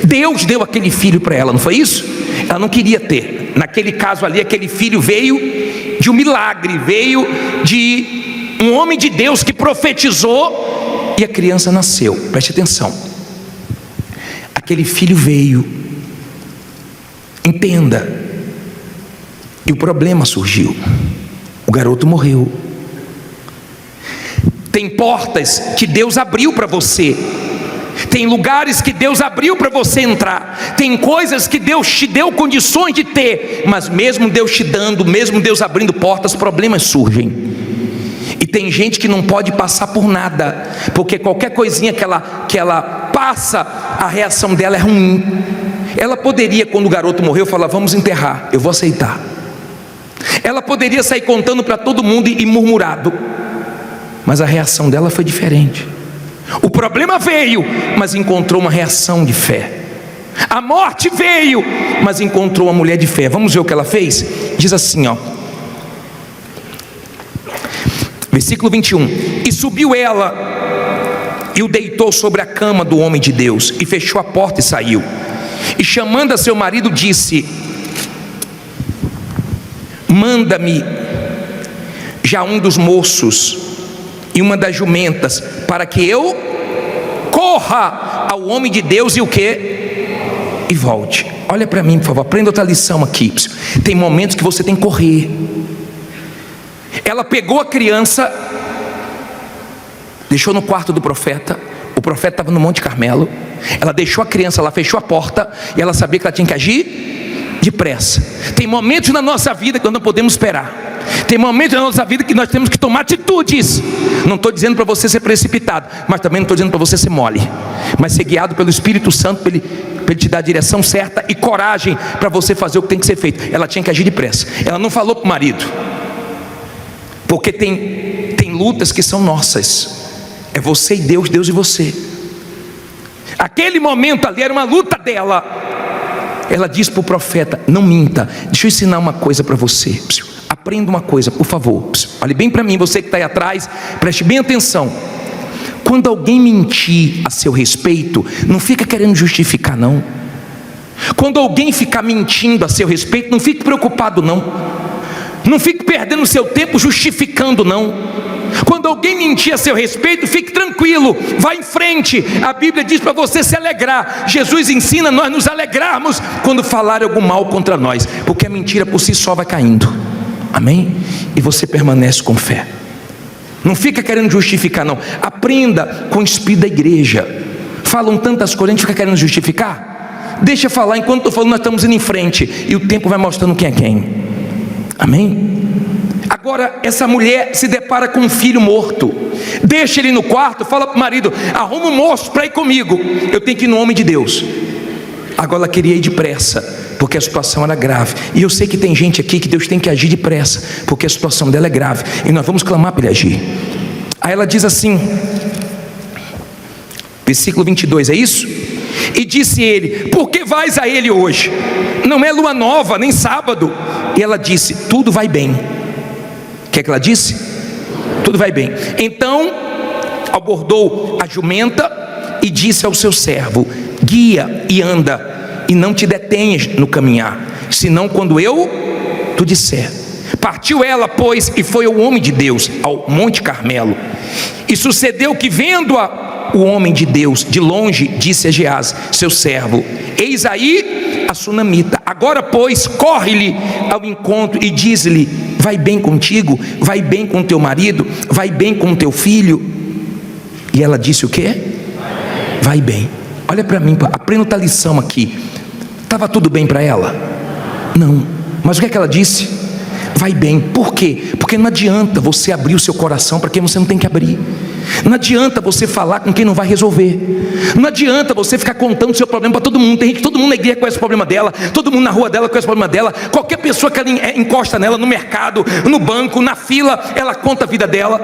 Deus deu aquele filho para ela, não foi isso? Ela não queria ter. Naquele caso ali, aquele filho veio de um milagre, veio de um homem de Deus que profetizou, e a criança nasceu. Preste atenção. Aquele filho veio, entenda, e o problema surgiu. O garoto morreu. Tem portas que Deus abriu para você, tem lugares que Deus abriu para você entrar, tem coisas que Deus te deu condições de ter, mas mesmo Deus te dando, mesmo Deus abrindo portas, problemas surgem. E tem gente que não pode passar por nada, porque qualquer coisinha que ela passa, a reação dela é ruim. Ela poderia, quando o garoto morreu, falar: vamos enterrar, eu vou aceitar. Ela poderia sair contando para todo mundo e murmurado, mas a reação dela foi diferente. O problema veio, mas encontrou uma reação de fé. A morte veio, mas encontrou uma mulher de fé. Vamos ver o que ela fez? Diz assim, versículo 21. E subiu ela e o deitou sobre a cama do homem de Deus, e fechou a porta e saiu. E chamando a seu marido disse: manda-me já um dos moços e uma das jumentas, para que eu corra ao homem de Deus e o quê? E volte. Olha para mim, por favor, aprenda outra lição aqui. Tem momentos que você tem que correr. Ela pegou a criança, deixou no quarto do profeta. O profeta estava no Monte Carmelo. Ela deixou a criança lá, fechou a porta, e ela sabia que ela tinha que agir depressa. Tem momentos na nossa vida que nós não podemos esperar. Tem momentos na nossa vida que nós temos que tomar atitudes. Não estou dizendo para você ser precipitado, mas também não estou dizendo para você ser mole, mas ser guiado pelo Espírito Santo, para ele te dar a direção certa e coragem para você fazer o que tem que ser feito. Ela tinha que agir depressa. Ela não falou para o marido, porque tem lutas que são nossas. É você e Deus, Deus e você. Aquele momento ali era uma luta dela. Ela disse para o profeta: não minta. Deixa eu ensinar uma coisa para você. Aprenda uma coisa, por favor. Olhe bem para mim, você que está aí atrás, preste bem atenção. Quando alguém mentir a seu respeito, não fica querendo justificar, não. Quando alguém ficar mentindo a seu respeito, não fique preocupado, não. Não fique perdendo o seu tempo justificando, não. Quando alguém mentir a seu respeito, fique tranquilo, vá em frente. A Bíblia diz para você se alegrar. Jesus ensina nós nos alegrarmos quando falar algum mal contra nós, porque a mentira por si só vai caindo. Amém? E você permanece com fé. Não fica querendo justificar, não. Aprenda com o espírito da igreja. Falam tantas coisas, a gente fica querendo justificar. Deixa eu falar, enquanto estou falando nós estamos indo em frente, e o tempo vai mostrando quem é quem. Amém? Agora essa mulher se depara com um filho morto. Deixa ele no quarto, fala para o marido: arruma um moço para ir comigo, eu tenho que ir no homem de Deus. Agora ela queria ir depressa, porque a situação era grave. E eu sei que tem gente aqui que Deus tem que agir depressa, porque a situação dela é grave, e nós vamos clamar para Ele agir. Aí ela diz assim, versículo 22, é isso? E disse ele: por que vais a ele hoje? Não é lua nova, nem sábado. E ela disse: tudo vai bem. O que é que ela disse? Tudo vai bem. Então abordou a jumenta e disse ao seu servo: guia e anda, e não te detenhas no caminhar, senão quando eu te disser. Partiu ela, pois, e foi ao homem de Deus, ao Monte Carmelo. E sucedeu que, vendo-a o homem de Deus de longe, disse a Geazi, seu servo: eis aí a sunamita. Agora, pois, corre-lhe ao encontro e diz-lhe: vai bem contigo, vai bem com teu marido, vai bem com teu filho. E ela disse o quê? Vai bem. Olha para mim, aprenda outra lição aqui. Estava tudo bem para ela? Não. Mas o que é que ela disse? Vai bem. Por quê? Porque não adianta você abrir o seu coração para quem você não tem que abrir. Não adianta você falar com quem não vai resolver. Não adianta você ficar contando o seu problema para todo mundo. Tem gente, todo mundo na igreja conhece o problema dela, todo mundo na rua dela conhece o problema dela. Qualquer pessoa que ela encosta nela, no mercado, no banco, na fila, ela conta a vida dela.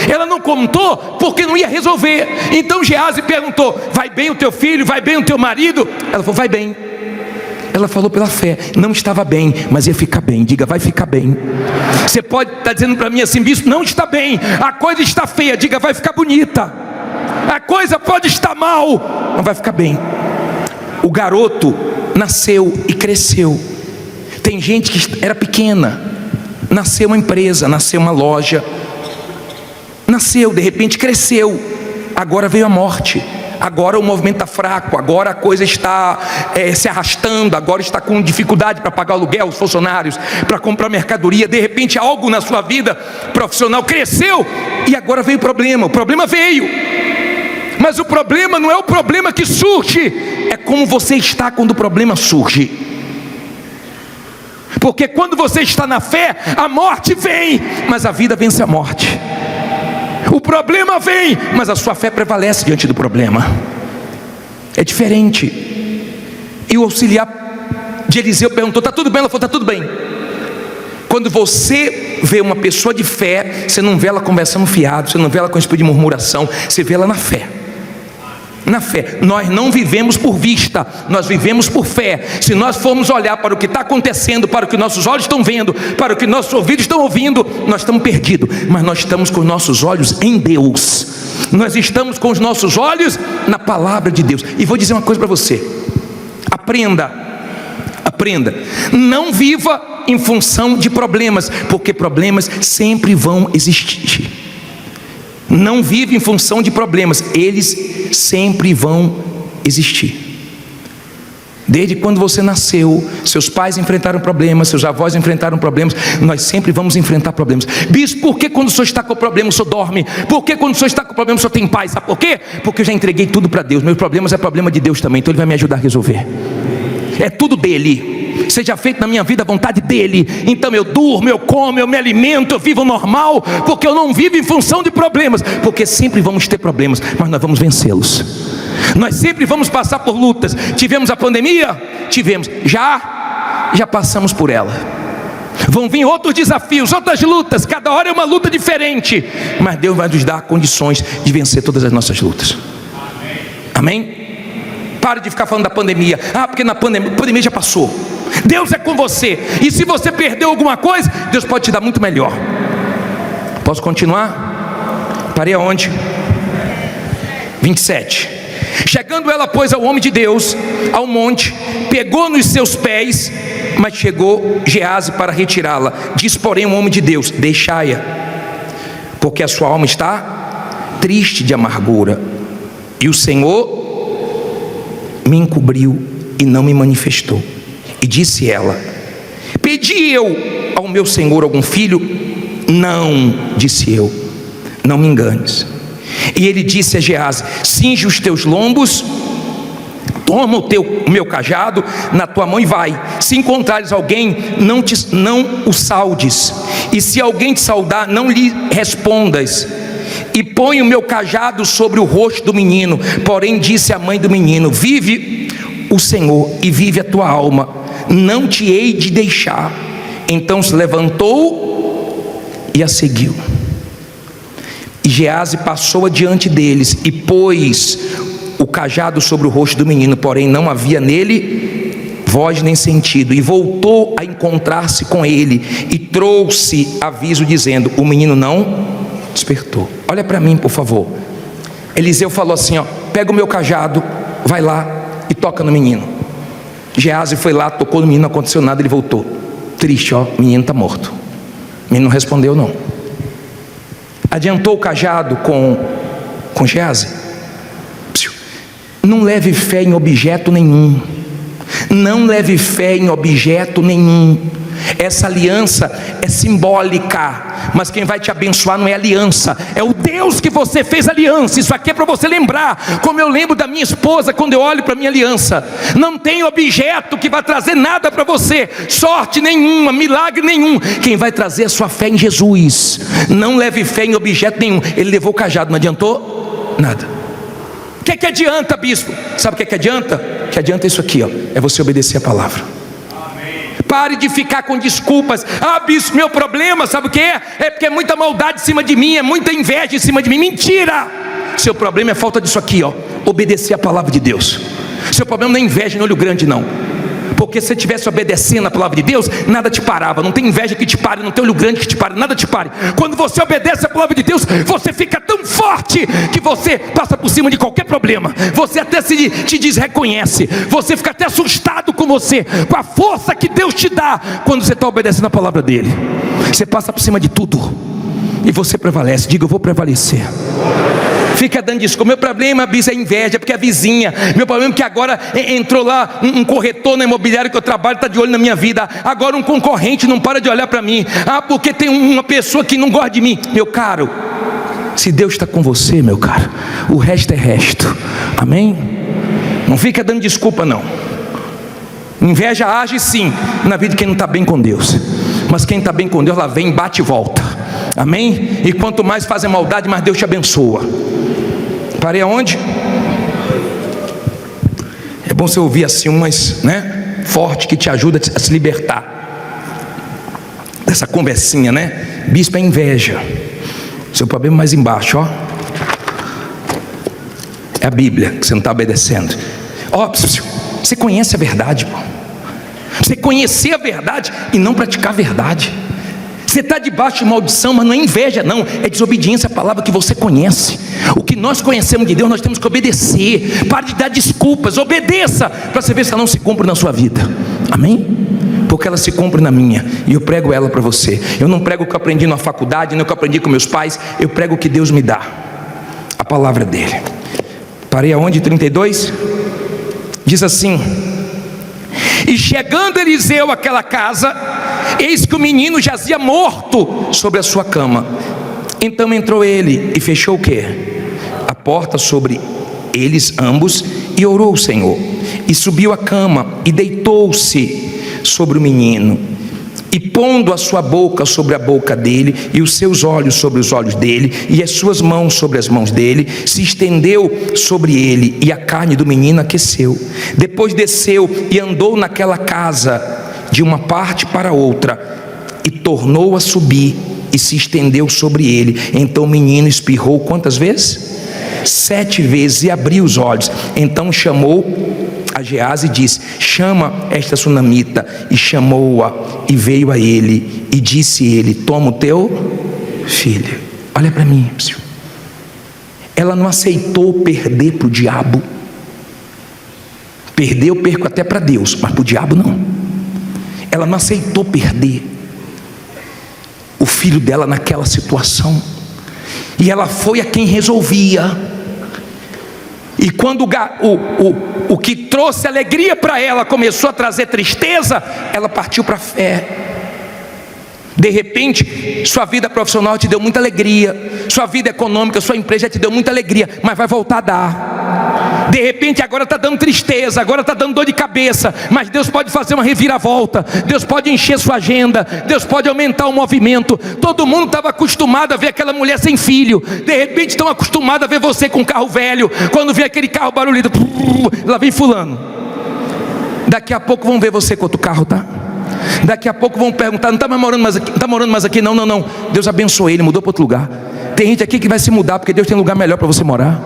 Ela não contou porque não ia resolver. Então Geazi perguntou: vai bem o teu filho? Vai bem o teu marido? Ela falou: vai bem. Ela falou pela fé. Não estava bem, mas ia ficar bem. Diga: vai ficar bem. Você pode estar dizendo para mim assim: bispo, não está bem, a coisa está feia. Diga: vai ficar bonita. A coisa pode estar mal, mas vai ficar bem. O garoto nasceu e cresceu. Tem gente que era pequena, nasceu uma empresa, nasceu uma loja, nasceu, de repente cresceu, agora veio a morte. Agora o movimento está fraco, agora a coisa está se arrastando, agora está com dificuldade para pagar o aluguel, os funcionários, para comprar mercadoria. De repente algo na sua vida profissional cresceu e agora veio o problema. O problema veio, mas o problema não é o problema que surge, é como você está quando o problema surge. Porque quando você está na fé, a morte vem, mas a vida vence a morte. O problema vem, mas a sua fé prevalece diante do problema. É diferente. E o auxiliar de Eliseu perguntou: está tudo bem? Ela falou: está tudo bem. Quando você vê uma pessoa de fé, você não vê ela conversando fiado, você não vê ela com espírito de murmuração, você vê ela na fé. Na fé. Nós não vivemos por vista, nós vivemos por fé. Se nós formos olhar para o que está acontecendo, para o que nossos olhos estão vendo, para o que nossos ouvidos estão ouvindo, nós estamos perdidos. Mas nós estamos com os nossos olhos em Deus. Nós estamos com os nossos olhos na palavra de Deus. E vou dizer uma coisa para você: aprenda. Não viva em função de problemas, porque problemas sempre vão existir. Não vive em função de problemas, eles sempre vão existir. Desde quando você nasceu, seus pais enfrentaram problemas, seus avós enfrentaram problemas, nós sempre vamos enfrentar problemas. Bispo, por que quando o senhor está com o problema o senhor dorme? Por que quando o senhor está com o problema o senhor tem paz? Sabe por quê? Porque eu já entreguei tudo para Deus. Meus problemas é problema de Deus também, então Ele vai me ajudar a resolver. É tudo dEle. Seja feito na minha vida a vontade dEle. Então eu durmo, eu como, eu me alimento, eu vivo normal, porque eu não vivo em função de problemas. Porque sempre vamos ter problemas, mas nós vamos vencê-los. Nós sempre vamos passar por lutas. Tivemos a pandemia? Tivemos. Já passamos por ela. Vão vir outros desafios, outras lutas. Cada hora é uma luta diferente, mas Deus vai nos dar condições de vencer todas as nossas lutas. Amém? Pare de ficar falando da pandemia. Porque a pandemia já passou. Deus é com você. E se você perdeu alguma coisa, Deus pode te dar muito melhor. Posso continuar? Parei aonde? 27. Chegando ela, pois, ao homem de Deus, ao monte, pegou nos seus pés, mas chegou Geazi para retirá-la. Diz, porém, o homem de Deus: deixai-a, porque a sua alma está triste de amargura, e o Senhor me encobriu e não me manifestou. E disse ela: pedi eu ao meu senhor algum filho? Não, disse eu, não me enganes. E ele disse a Geazi: cinge os teus lombos, toma o meu cajado na tua mão e vai. Se encontrares alguém, não o saudes, e se alguém te saudar, não lhe respondas. E põe o meu cajado sobre o rosto do menino. Porém disse a mãe do menino: vive o Senhor e vive a tua alma, não te hei de deixar. Então se levantou e a seguiu. E Geazi passou adiante deles e pôs o cajado sobre o rosto do menino, porém não havia nele voz nem sentido. E voltou a encontrar-se com ele e trouxe aviso dizendo: o menino não despertou. Olha para mim, por favor. Eliseu falou assim: pega o meu cajado, vai lá e toca no menino. Geazi foi lá, tocou no menino, não aconteceu nada, ele voltou triste, o menino está morto. Ele não respondeu não. Adiantou o cajado com Geazi? Não leve fé em objeto nenhum. Não leve fé em objeto nenhum. Essa aliança é simbólica, mas quem vai te abençoar não é aliança, é o Deus que você fez aliança. Isso aqui é para você lembrar, como eu lembro da minha esposa quando eu olho para a minha aliança. Não tem objeto que vai trazer nada para você, sorte nenhuma, milagre nenhum. Quem vai trazer é a sua fé em Jesus. Não leve fé em objeto nenhum. Ele levou o cajado, não adiantou nada. O que adianta, bispo? Sabe o que adianta? O que adianta é isso aqui, ó, é você obedecer a palavra. Pare de ficar com desculpas. Ah, bispo, meu problema, sabe o que é? É porque é muita maldade em cima de mim, é muita inveja em cima de mim. Mentira! Seu problema é falta disso aqui, ó, obedecer a palavra de Deus. Seu problema não é inveja no olho grande, não. Porque se você estivesse obedecendo a palavra de Deus, nada te parava. Não tem inveja que te pare, não tem olho grande que te pare, nada te pare. Quando você obedece a palavra de Deus, você fica tão forte que você passa por cima de qualquer problema. Você até te desreconhece. Você fica até assustado com você, com a força que Deus te dá quando você está obedecendo a palavra dele. Você passa por cima de tudo e você prevalece. Diga, eu vou prevalecer. Fica dando desculpa. Meu problema, bispo, é inveja, porque é a vizinha. Meu problema é que agora entrou lá um corretor na imobiliária que eu trabalho, está de olho na minha vida. Agora um concorrente não para de olhar para mim. Ah, porque tem uma pessoa que não gosta de mim. Meu caro, se Deus está com você, meu caro, o resto é resto. Amém? Não fica dando desculpa não. Inveja age sim na vida de quem não está bem com Deus. Mas quem está bem com Deus, lá vem, bate e volta. Amém? E quanto mais fazem maldade, mais Deus te abençoa. Parei aonde? É bom você ouvir assim umas, né, forte, que te ajuda a se libertar dessa conversinha, né? Bispo, é inveja. Seu problema é mais embaixo, ó. É a Bíblia que você não está obedecendo. Ó, você conhece a verdade, pô. Você conhecer a verdade e não praticar a verdade. Você está debaixo de maldição, mas não é inveja não, é desobediência à palavra que você conhece. O que nós conhecemos de Deus, nós temos que obedecer. Pare de dar desculpas, obedeça, para você ver se ela não se cumpre na sua vida. Amém? Porque ela se cumpre na minha, e eu prego ela para você. Eu não prego o que eu aprendi na faculdade, não o que eu aprendi com meus pais. Eu prego o que Deus me dá, a palavra dele. Parei aonde? 32? Diz assim: e chegando Eliseu àquela casa, eis que o menino jazia morto sobre a sua cama. Então entrou ele e fechou o quê? A porta sobre eles ambos, e orou ao Senhor. E subiu à cama e deitou-se sobre o menino, e pondo a sua boca sobre a boca dele, e os seus olhos sobre os olhos dele, e as suas mãos sobre as mãos dele, se estendeu sobre ele, e a carne do menino aqueceu. Depois desceu e andou naquela casa de uma parte para outra, e tornou a subir, e se estendeu sobre ele. Então o menino espirrou quantas vezes? 7 vezes, e abriu os olhos. Então chamou a Geazi e disse: chama esta sunamita. E chamou-a, e veio a ele, e disse ele: toma o teu filho. Olha para mim, senhor. Ela não aceitou perder para o diabo. Perder eu perco até para Deus, mas para o diabo não. Ela não aceitou perder o filho dela naquela situação, e ela foi a quem resolvia. E quando o que trouxe alegria para ela começou a trazer tristeza, ela partiu para a fé. De repente, sua vida profissional te deu muita alegria, sua vida econômica, sua empresa te deu muita alegria, mas vai voltar a dar. De repente agora está dando tristeza, agora está dando dor de cabeça, mas Deus pode fazer uma reviravolta. Deus pode encher sua agenda, Deus pode aumentar o movimento. Todo mundo estava acostumado a ver aquela mulher sem filho, de repente estão acostumados a ver você com um carro velho. Quando vê aquele carro barulhento, lá vem fulano. Daqui a pouco vão ver você com outro carro, tá? Daqui a pouco vão perguntar: não está morando mais aqui? Não está morando mais aqui? Não. Deus abençoou ele, mudou para outro lugar. Tem gente aqui que vai se mudar porque Deus tem lugar melhor para você morar.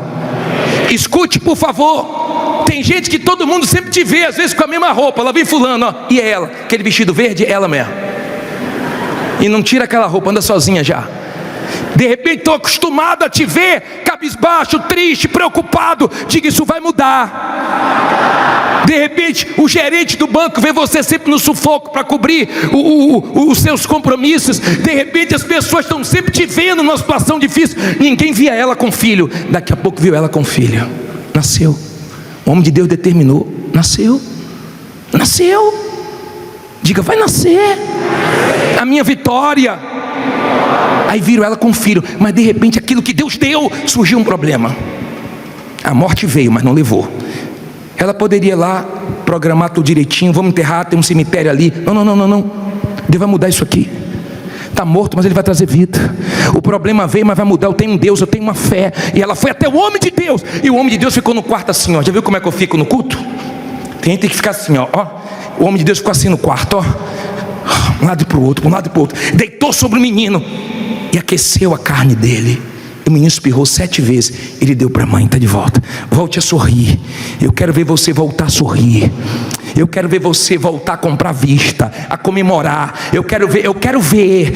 Escute, por favor. Tem gente que todo mundo sempre te vê, às vezes com a mesma roupa. Lá vem fulano, ó. E é ela, aquele vestido verde, é ela mesmo. E não tira aquela roupa, anda sozinha já. De repente estou acostumado a te ver cabisbaixo, triste, preocupado. Diga, isso vai mudar. De repente o gerente do banco vê você sempre no sufoco para cobrir os seus compromissos. De repente as pessoas estão sempre te vendo numa situação difícil. Ninguém via ela com filho, daqui a pouco viu ela com filho. Nasceu. O homem de Deus determinou. Nasceu. Diga, vai nascer a minha vitória. Aí viram ela com filho, mas de repente aquilo que Deus deu, surgiu um problema. A morte veio, mas não levou. Ela poderia ir lá, programar tudo direitinho, vamos enterrar, tem um cemitério ali. Não. Deus vai mudar isso aqui. Está morto, mas Ele vai trazer vida. O problema veio, mas vai mudar. Eu tenho um Deus, eu tenho uma fé. E ela foi até o homem de Deus. E o homem de Deus ficou no quarto assim, ó. Já viu como é que eu fico no culto? Tem que ficar assim, ó. O homem de Deus ficou assim no quarto, ó. Um lado para o outro, deitou sobre o menino e aqueceu a carne dele. O menino espirrou 7 vezes. Ele deu para a mãe, está de volta. Volte a sorrir. Eu quero ver você voltar a sorrir. Eu quero ver você voltar a comprar vista, a comemorar. Eu quero ver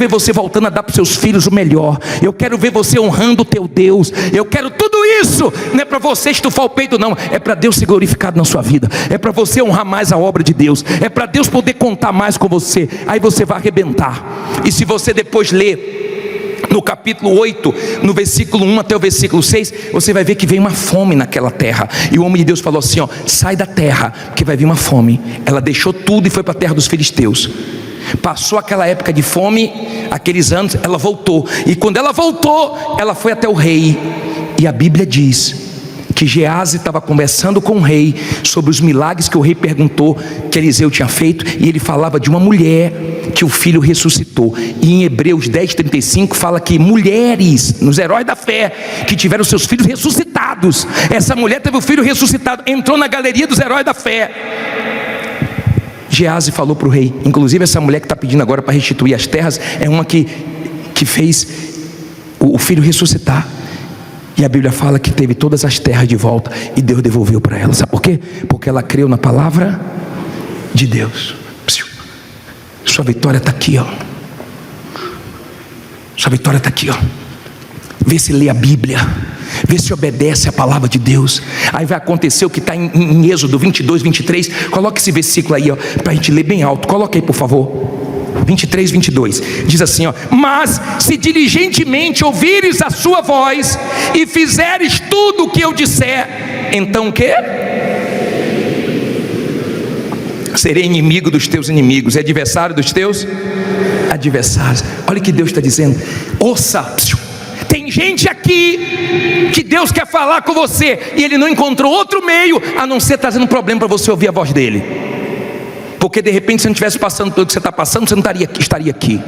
você voltando a dar para os seus filhos o melhor. Eu quero ver você honrando o teu Deus. Eu quero tudo isso. Não é para você estufar o peito, não. É para Deus ser glorificado na sua vida. É para você honrar mais a obra de Deus. É para Deus poder contar mais com você. Aí você vai arrebentar. E se você depois ler no capítulo 8, no versículo 1 até o versículo 6, você vai ver que veio uma fome naquela terra. E o homem de Deus falou assim, ó, sai da terra, porque vai vir uma fome. Ela deixou tudo e foi para a terra dos filisteus. Passou aquela época de fome, aqueles anos, ela voltou. E quando ela voltou, ela foi até o rei. E a Bíblia diz que Geazi estava conversando com o rei sobre os milagres que o rei perguntou que Eliseu tinha feito, e ele falava de uma mulher que o filho ressuscitou. E em Hebreus 10:35 fala que mulheres, nos heróis da fé, que tiveram seus filhos ressuscitados, essa mulher teve o filho ressuscitado, entrou na galeria dos heróis da fé. Geazi falou para o rei, inclusive essa mulher que está pedindo agora para restituir as terras, é uma que fez o filho ressuscitar. E a Bíblia fala que teve todas as terras de volta e Deus devolveu para ela. Sabe por quê? Porque ela creu na palavra de Deus. Sua vitória está aqui, ó. Sua vitória está aqui, ó. Vê se lê a Bíblia, vê se obedece a palavra de Deus. Aí vai acontecer o que está em Êxodo 22, 23. Coloque esse versículo aí, ó, para a gente ler bem alto. Coloque aí, por favor. 23, 22, diz assim, ó: mas se diligentemente ouvires a sua voz e fizeres tudo o que eu disser, então o quê? Serei inimigo dos teus inimigos, adversário dos teus adversários. Olha o que Deus está dizendo. Ouça, tem gente aqui que Deus quer falar com você e Ele não encontrou outro meio a não ser trazendo um problema para você ouvir a voz dEle. Porque de repente, se não estivesse passando pelo que você está passando, você não estaria aqui.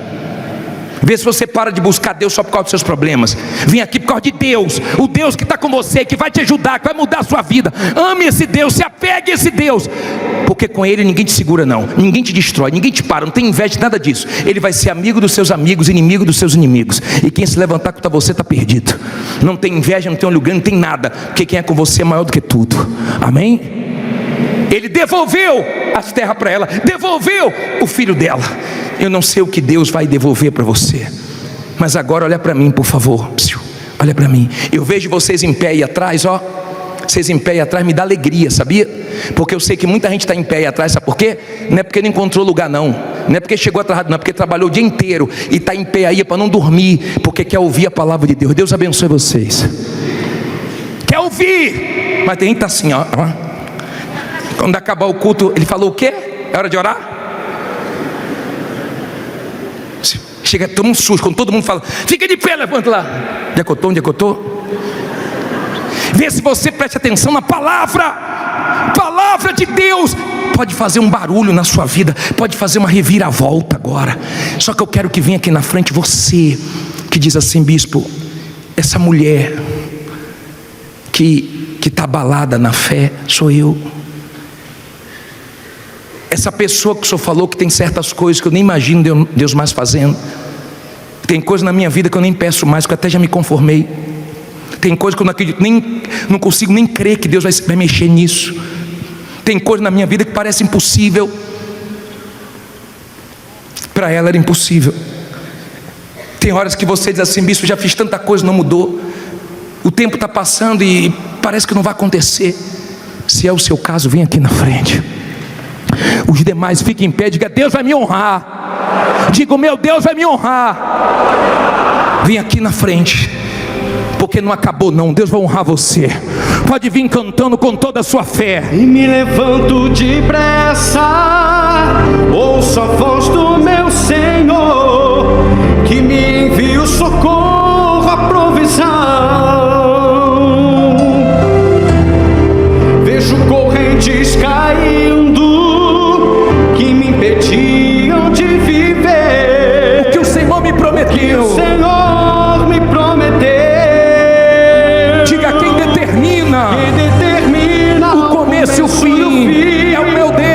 Vê se você para de buscar Deus só por causa dos seus problemas. Vem aqui por causa de Deus, o Deus que está com você, que vai te ajudar, que vai mudar a sua vida. Ame esse Deus, se apegue a esse Deus, porque com Ele ninguém te segura não, ninguém te destrói, ninguém te para, não tem inveja de nada disso. Ele vai ser amigo dos seus amigos, inimigo dos seus inimigos. E quem se levantar contra você está perdido. Não tem inveja, não tem olho grande, não tem nada, porque quem é com você é maior do que tudo. Amém? Ele devolveu as terras para ela, devolveu o filho dela. Eu não sei o que Deus vai devolver para você, mas agora olha para mim, por favor. Olha para mim. Eu vejo vocês em pé aí atrás, ó. Vocês em pé aí atrás me dá alegria, sabia? Porque eu sei que muita gente está em pé aí atrás, sabe por quê? Não é porque não encontrou lugar não, não é porque chegou atrasado, não é porque trabalhou o dia inteiro e está em pé aí para não dormir, porque quer ouvir a palavra de Deus. Deus abençoe vocês. Quer ouvir, mas tem gente que está assim, ó. Quando acabar o culto, ele falou o quê? É hora de orar? Chega, toma um susto, quando todo mundo fala, fica de pé, levanta lá. Onde é que eu estou? Onde é que eu estou? Vê se você presta atenção na palavra de Deus. Pode fazer um barulho na sua vida, pode fazer uma reviravolta agora. Só que eu quero que venha aqui na frente você, que diz assim: bispo, essa mulher que está abalada na fé, sou eu. Essa pessoa que o senhor falou que tem certas coisas que eu nem imagino Deus mais fazendo. Tem coisas na minha vida que eu nem peço mais, que eu até já me conformei. Tem coisas que eu não acredito, não consigo nem crer que Deus vai mexer nisso. Tem coisas na minha vida que parece impossível. Para ela era impossível. tem horas que você diz assim: bispo, já fiz tanta coisa, não mudou. O tempo está passando e parece que não vai acontecer. Se é o seu caso, vem aqui na frente. Os demais fiquem em pé, diga: Deus vai me honrar. Diga: o meu Deus vai me honrar. Vem aqui na frente, porque não acabou não, Deus vai honrar você. Pode vir cantando com toda a sua fé. E me levanto depressa, ouço a voz do meu Senhor, que me envia o socorro, a provisão. Vejo correntes caindo, que me impediam de viver. O que o Senhor me prometeu, o Senhor me prometeu. Diga: quem determina o começo e o fim é o meu Deus.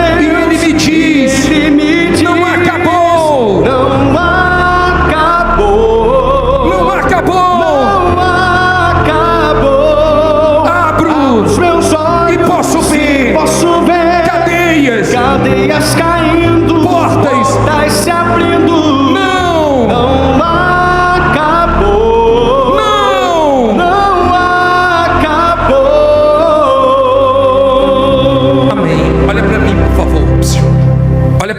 E Ele me diz: não acabou. Não acabou. Não acabou. Não acabou. Abro os meus olhos e posso ver cadeias caindo, portas se abrindo. Não acabou. Não acabou. Amém. Olha para mim, por favor.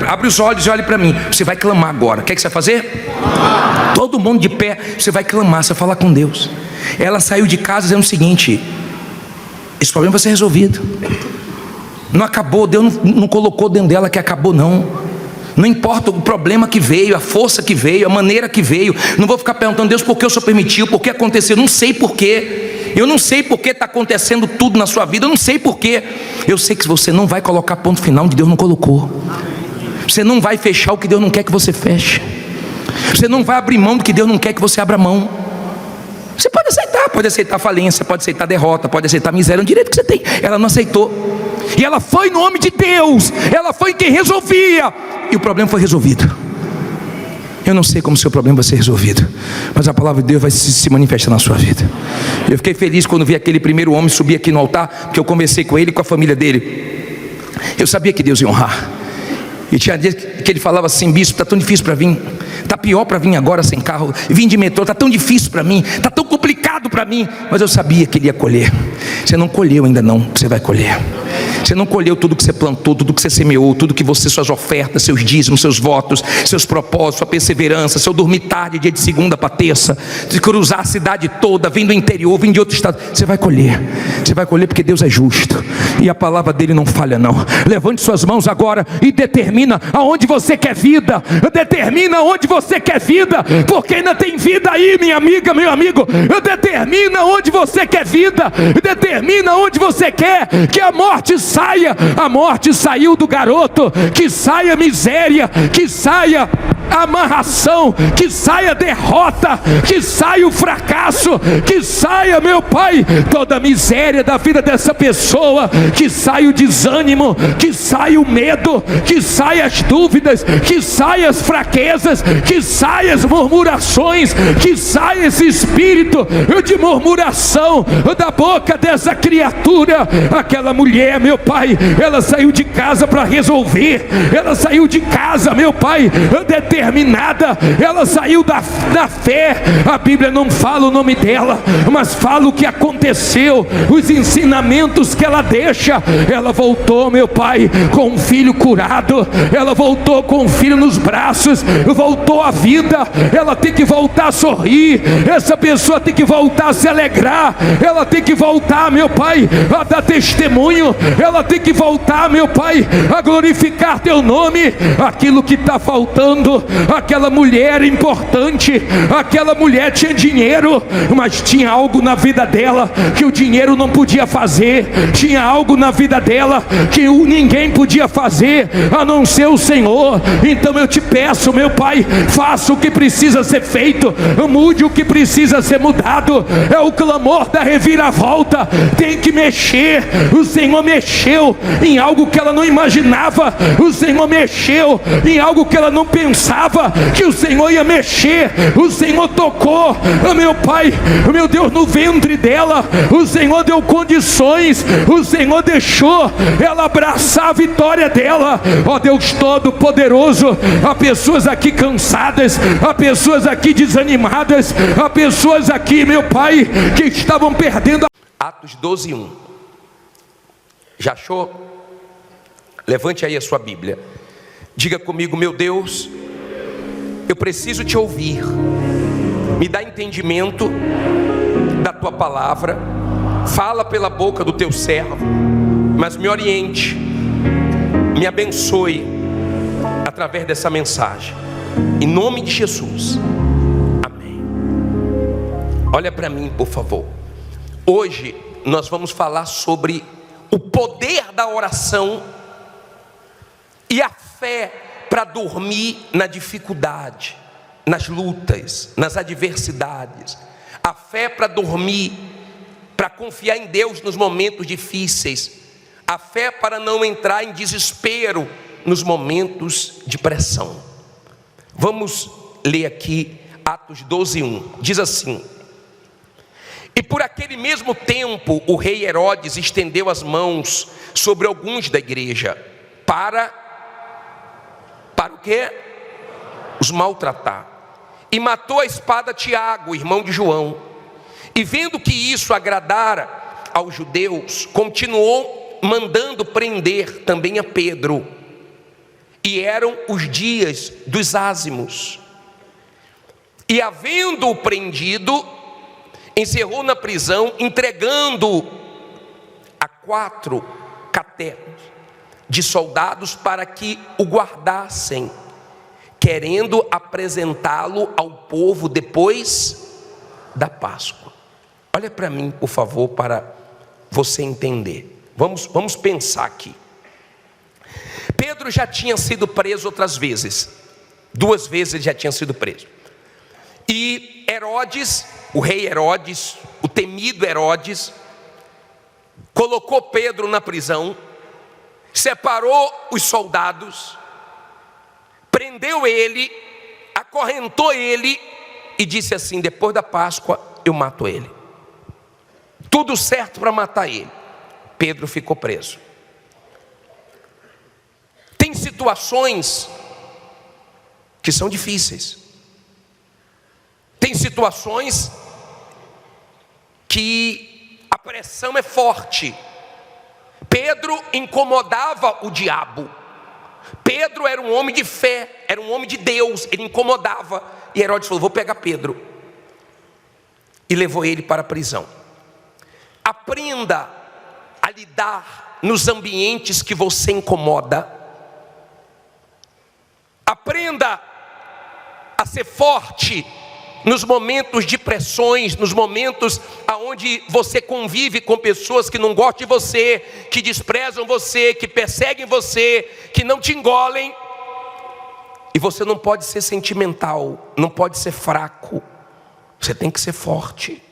Abre os olhos e olhe para mim. Você vai clamar agora. O que é que você vai fazer? Todo mundo de pé. Você vai clamar, você vai falar com Deus. Ela saiu de casa dizendo o seguinte: esse problema vai ser resolvido. Não acabou, Deus não colocou dentro dela que acabou, não. Não importa o problema que veio, a força que veio, a maneira que veio. Não vou ficar perguntando: Deus, por que o Senhor permitiu? Por que aconteceu? Não sei por quê. Eu não sei por que está acontecendo tudo na sua vida. Eu não sei por quê. Eu sei que você não vai colocar ponto final onde Deus não colocou. Você não vai fechar o que Deus não quer que você feche. Você não vai abrir mão do que Deus não quer que você abra mão. Você pode aceitar falência, pode aceitar derrota, pode aceitar miséria, é um direito que você tem. Ela não aceitou. E ela foi no nome de Deus. Ela foi quem resolvia. E o problema foi resolvido. Eu não sei como o seu problema vai ser resolvido, mas a palavra de Deus vai se manifestar na sua vida. Eu fiquei feliz quando vi aquele primeiro homem subir aqui no altar, porque eu conversei com ele e com a família dele. Eu sabia que Deus ia honrar. E tinha dias que ele falava assim: bispo, está tão difícil para vir. Está pior para vir agora sem carro. Vim de metrô, está tão difícil para mim. Está tão complicado para mim. Mas eu sabia que ele ia colher. Você não colheu ainda não, você vai colher. Você não colheu tudo que você plantou, tudo que você semeou, tudo que você, suas ofertas, seus dízimos, seus votos, seus propósitos, sua perseverança, seu dormir tarde, dia de segunda para terça, de cruzar a cidade toda, vindo do interior, vindo de outro estado. Você vai colher porque Deus é justo e a palavra dele não falha não. Levante suas mãos agora e determina aonde você quer vida. Determina onde você quer vida, porque ainda tem vida aí, minha amiga, meu amigo. Determina onde você quer vida. Determina onde você quer que a morte saia. A morte saiu do garoto. Que saia miséria, que saia amarração, que saia derrota, que saia o fracasso, que saia, meu Pai, toda a miséria da vida dessa pessoa, que saia o desânimo, que saia o medo, que saia as dúvidas, que saia as fraquezas, que saia as murmurações, que saia esse espírito de murmuração da boca dessa criatura. Aquela mulher, meu Pai, ela saiu de casa para resolver, ela saiu de casa, meu Pai, determinada, ela saiu da fé. A Bíblia não fala o nome dela, mas fala o que aconteceu, os ensinamentos que ela deixa. Ela voltou, meu Pai, com um filho curado, ela voltou com um filho nos braços, voltou à vida. Ela tem que voltar a sorrir, essa pessoa tem que voltar a se alegrar, ela tem que voltar, meu Pai, a dar testemunho, ela tem que voltar, meu Pai, a glorificar teu nome. Aquilo que está faltando, aquela mulher importante, aquela mulher tinha dinheiro, mas tinha algo na vida dela que o dinheiro não podia fazer, tinha algo na vida dela que ninguém podia fazer a não ser o Senhor. Então eu te peço, meu Pai, faça o que precisa ser feito, mude o que precisa ser mudado. É o clamor da reviravolta, tem que mexer. O Senhor mexeu em algo que ela não imaginava, o Senhor mexeu em algo que ela não pensava. pensava que o Senhor ia mexer, o Senhor tocou, meu Pai, meu Deus, no ventre dela, o Senhor deu condições, o Senhor deixou ela abraçar a vitória dela. Ó Deus Todo-Poderoso, há pessoas aqui cansadas, há pessoas aqui desanimadas, há pessoas aqui, meu Pai, que estavam perdendo. Atos 12:1. Já achou? Levante aí a sua Bíblia. Diga comigo: meu Deus, eu preciso te ouvir. Me dá entendimento da tua palavra. Fala pela boca do teu servo, mas me oriente, me abençoe através dessa mensagem. Em nome de Jesus. Amém. Olha para mim, por favor. Hoje nós vamos falar sobre o poder da oração e a fé para dormir na dificuldade, nas lutas, nas adversidades. A fé para dormir, para confiar em Deus nos momentos difíceis. A fé para não entrar em desespero nos momentos de pressão. Vamos ler aqui Atos 12:1. Diz assim: e por aquele mesmo tempo o rei Herodes estendeu as mãos sobre alguns da igreja para o quê? Os maltratar. E matou a espada Tiago, irmão de João. E vendo que isso agradara aos judeus, continuou mandando prender também a Pedro. E eram os dias dos ázimos. E havendo-o prendido, encerrou na prisão, entregando a 4 caternos de soldados para que o guardassem, querendo apresentá-lo ao povo depois da Páscoa. Olha para mim, por favor, para você entender. Vamos pensar aqui. Pedro já tinha sido preso outras vezes. 2 vezes ele já tinha sido preso. E Herodes, o rei Herodes, o temido Herodes, colocou Pedro na prisão, separou os soldados, prendeu ele, acorrentou ele e disse assim: depois da Páscoa eu mato ele. Tudo certo para matar ele. Pedro ficou preso. Tem situações que são difíceis. Tem situações que a pressão é forte. Pedro incomodava o diabo. Pedro era um homem de fé, era um homem de Deus, ele incomodava. E Herodes falou: vou pegar Pedro. E levou ele para a prisão. Aprenda a lidar nos ambientes que você incomoda. Aprenda a ser forte nos momentos de pressões, nos momentos onde você convive com pessoas que não gostam de você, que desprezam você, que perseguem você, que não te engolem. E você não pode ser sentimental, não pode ser fraco. Você tem que ser forte.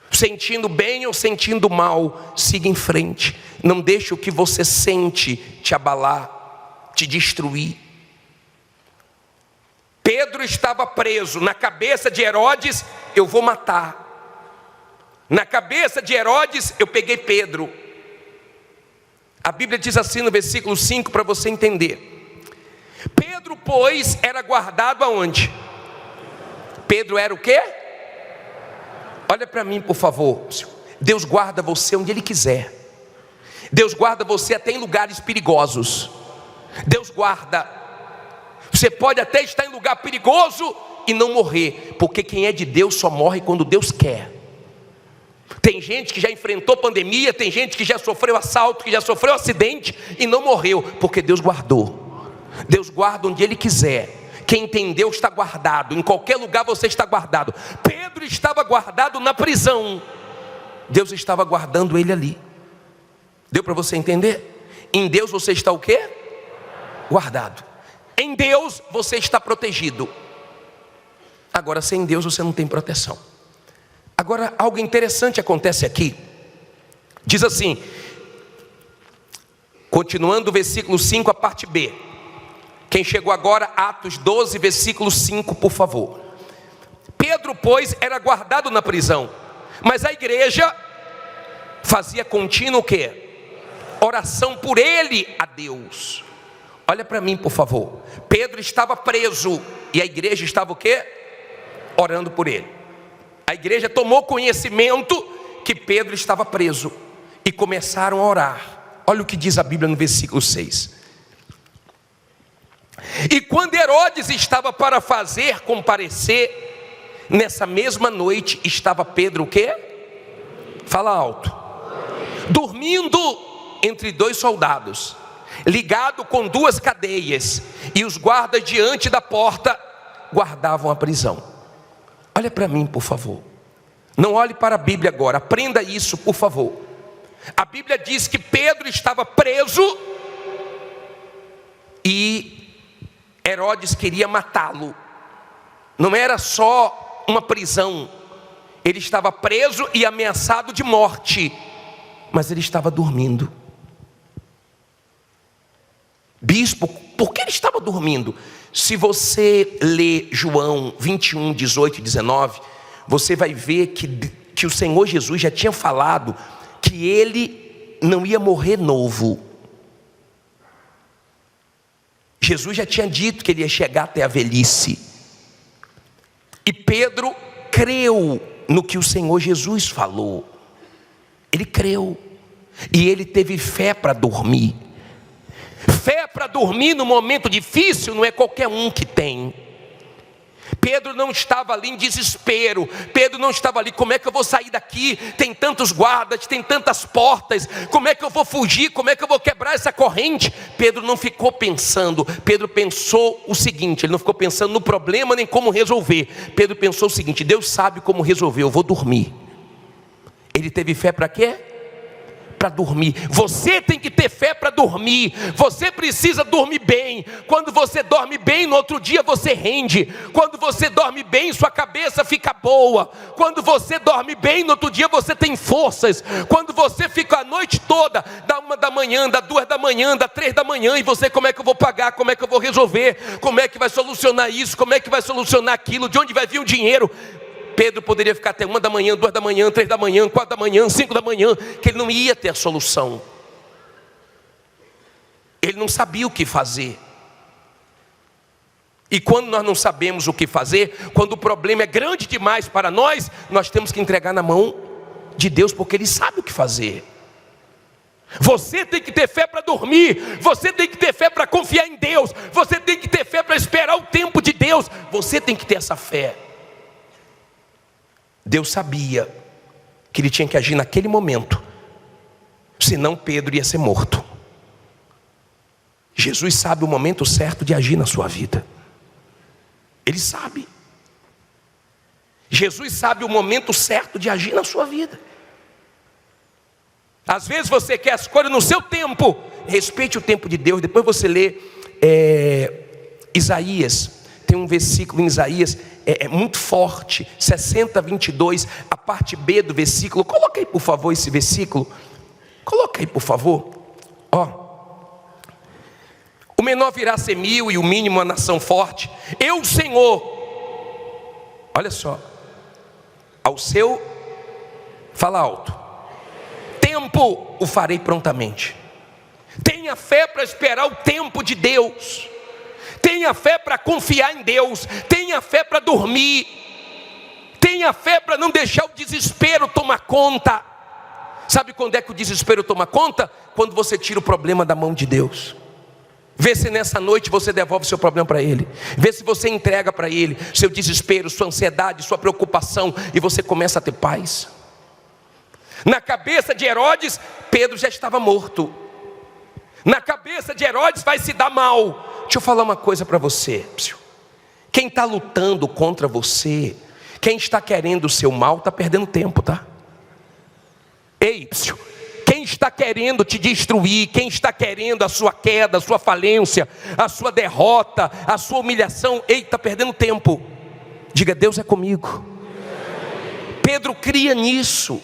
Sentindo bem ou sentindo mal, siga em frente. Não deixe o que você sente te abalar, te destruir. Pedro estava preso. Na cabeça de Herodes, eu vou matar. Na cabeça de Herodes, eu peguei Pedro. A Bíblia diz assim no versículo 5, para você entender. Pedro, pois, era guardado aonde? Pedro era o quê? Olha para mim, por favor. Deus guarda você onde Ele quiser. Deus guarda você até em lugares perigosos. Deus guarda. Você pode até estar em lugar perigoso e não morrer, porque quem é de Deus só morre quando Deus quer. Tem gente que já enfrentou pandemia, tem gente que já sofreu assalto, que já sofreu acidente e não morreu, porque Deus guardou. Deus guarda onde Ele quiser. Quem entendeu está guardado. Em qualquer lugar você está guardado. Pedro estava guardado na prisão. Deus estava guardando ele ali. Deu para você entender? Em Deus você está o quê? Guardado. Em Deus você está protegido. Agora, sem Deus você não tem proteção. Agora, algo interessante acontece aqui. Diz assim, continuando o versículo 5, a parte B. Quem chegou agora, Atos 12, versículo 5, por favor. Pedro, pois, era guardado na prisão, mas a igreja fazia contínuo o quê? Oração por ele a Deus. Olha para mim, por favor. Pedro estava preso e a igreja estava o quê? Orando por ele. A igreja tomou conhecimento que Pedro estava preso e começaram a orar. Olha o que diz a Bíblia no versículo 6. E quando Herodes estava para fazer comparecer, nessa mesma noite estava Pedro o quê? Fala alto. Dormindo entre dois soldados, ligado com duas cadeias, e os guardas diante da porta guardavam a prisão. Olha para mim, por favor. Não olhe para a Bíblia agora, aprenda isso, por favor. A Bíblia diz que Pedro estava preso e Herodes queria matá-lo. Não era só uma prisão, ele estava preso e ameaçado de morte, mas ele estava dormindo. Bispo, por que ele estava dormindo? Se você ler João 21, 18 e 19, você vai ver que o Senhor Jesus já tinha falado que ele não ia morrer novo. Jesus já tinha dito que ele ia chegar até a velhice. E Pedro creu no que o Senhor Jesus falou. Ele creu. E ele teve fé para dormir. Fé para dormir no momento difícil não é qualquer um que tem. Pedro não estava ali em desespero. Pedro não estava ali, como é que eu vou sair daqui? Tem tantos guardas, tem tantas portas. Como é que eu vou fugir? Como é que eu vou quebrar essa corrente? Pedro não ficou pensando. Pedro pensou o seguinte, ele não ficou pensando no problema nem como resolver. Pedro pensou o seguinte: Deus sabe como resolver, eu vou dormir. Ele teve fé para quê? Para dormir. Você tem que ter fé para dormir. Você precisa dormir bem. Quando você dorme bem, no outro dia você rende. Quando você dorme bem, sua cabeça fica boa. Quando você dorme bem, no outro dia você tem forças. Quando você fica a noite toda, da 1 da manhã, da 2 da manhã, da 3 da manhã, e você, como é que eu vou pagar? Como é que eu vou resolver? Como é que vai solucionar isso? Como é que vai solucionar aquilo? De onde vai vir o dinheiro? Pedro poderia ficar até 1 da manhã, 2 da manhã, 3 da manhã, 4 da manhã, 5 da manhã, que ele não ia ter a solução. Ele não sabia o que fazer. E quando nós não sabemos o que fazer, quando o problema é grande demais para nós, nós temos que entregar na mão de Deus, porque Ele sabe o que fazer. Você tem que ter fé para dormir. Você tem que ter fé para confiar em Deus. Você tem que ter fé para esperar o tempo de Deus. Você tem que ter essa fé. Deus sabia que ele tinha que agir naquele momento, senão Pedro ia ser morto. Jesus sabe o momento certo de agir na sua vida. Ele sabe. Jesus sabe o momento certo de agir na sua vida. Às vezes você quer as coisas no seu tempo. Respeite o tempo de Deus. Depois você lê Isaías. Tem um versículo em Isaías, muito forte, 60, 22, a parte B do versículo. Coloca aí, por favor, esse versículo. Coloca aí, por favor. O menor virá a ser 1000 e o mínimo a nação forte. Eu, Senhor, olha só, ao seu, fala alto, tempo o farei prontamente. Tenha fé para esperar o tempo de Deus. Tenha fé para confiar em Deus. Tenha fé para dormir. Tenha fé para não deixar o desespero tomar conta. Sabe quando é que o desespero toma conta? Quando você tira o problema da mão de Deus. Vê se nessa noite você devolve seu problema para Ele. Vê se você entrega para Ele seu desespero, sua ansiedade, sua preocupação, e você começa a ter paz. Na cabeça de Herodes, Pedro já estava morto. Na cabeça de Herodes vai se dar mal. Deixa eu falar uma coisa para você. Quem está lutando contra você, quem está querendo o seu mal, está perdendo tempo, tá? Ei, quem está querendo te destruir, quem está querendo a sua queda, a sua falência, a sua derrota, a sua humilhação, ei, está perdendo tempo. Diga, Deus é comigo. Pedro cria nisso.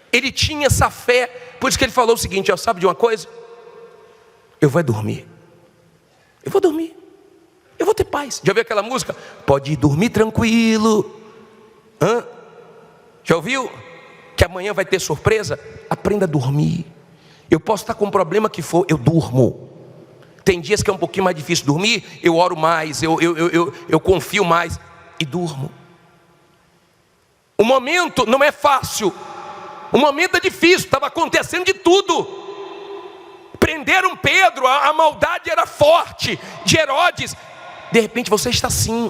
Ele tinha essa fé. Por isso que ele falou o seguinte, sabe de uma coisa? Eu vou dormir. Eu vou dormir. Eu vou ter paz. Já ouviu aquela música? Pode dormir tranquilo. Já ouviu? Que amanhã vai ter surpresa? Aprenda a dormir. Eu posso estar com o problema que for, eu durmo. Tem dias que é um pouquinho mais difícil dormir, eu oro mais, eu confio mais e durmo. O momento não é fácil. O momento é difícil, estava acontecendo de tudo. Prenderam Pedro, a maldade era forte, de Herodes. De repente você está assim,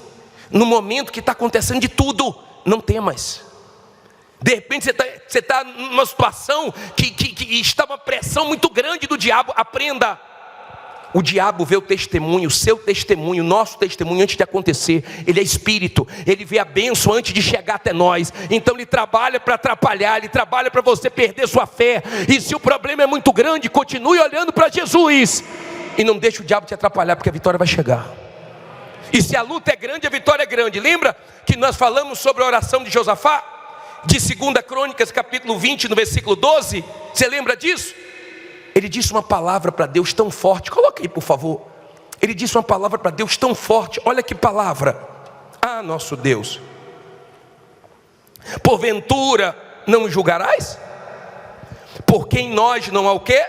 no momento que está acontecendo de tudo. Não temas. De repente você está numa situação que está uma pressão muito grande do diabo. Aprenda. O diabo vê o testemunho, o seu testemunho, o nosso testemunho antes de acontecer. Ele é espírito, ele vê a bênção antes de chegar até nós. Então ele trabalha para atrapalhar, ele trabalha para você perder sua fé. E se o problema é muito grande, continue olhando para Jesus. E não deixe o diabo te atrapalhar, porque a vitória vai chegar. E se a luta é grande, a vitória é grande. Lembra que nós falamos sobre a oração de Josafá? De 2 Crônicas, capítulo 20, no versículo 12. Você lembra disso? Ele disse uma palavra para Deus tão forte. Coloca aí, por favor. Ele disse uma palavra para Deus tão forte. Olha que palavra. Ah, nosso Deus. Porventura não julgarás? Porque em nós não há o quê?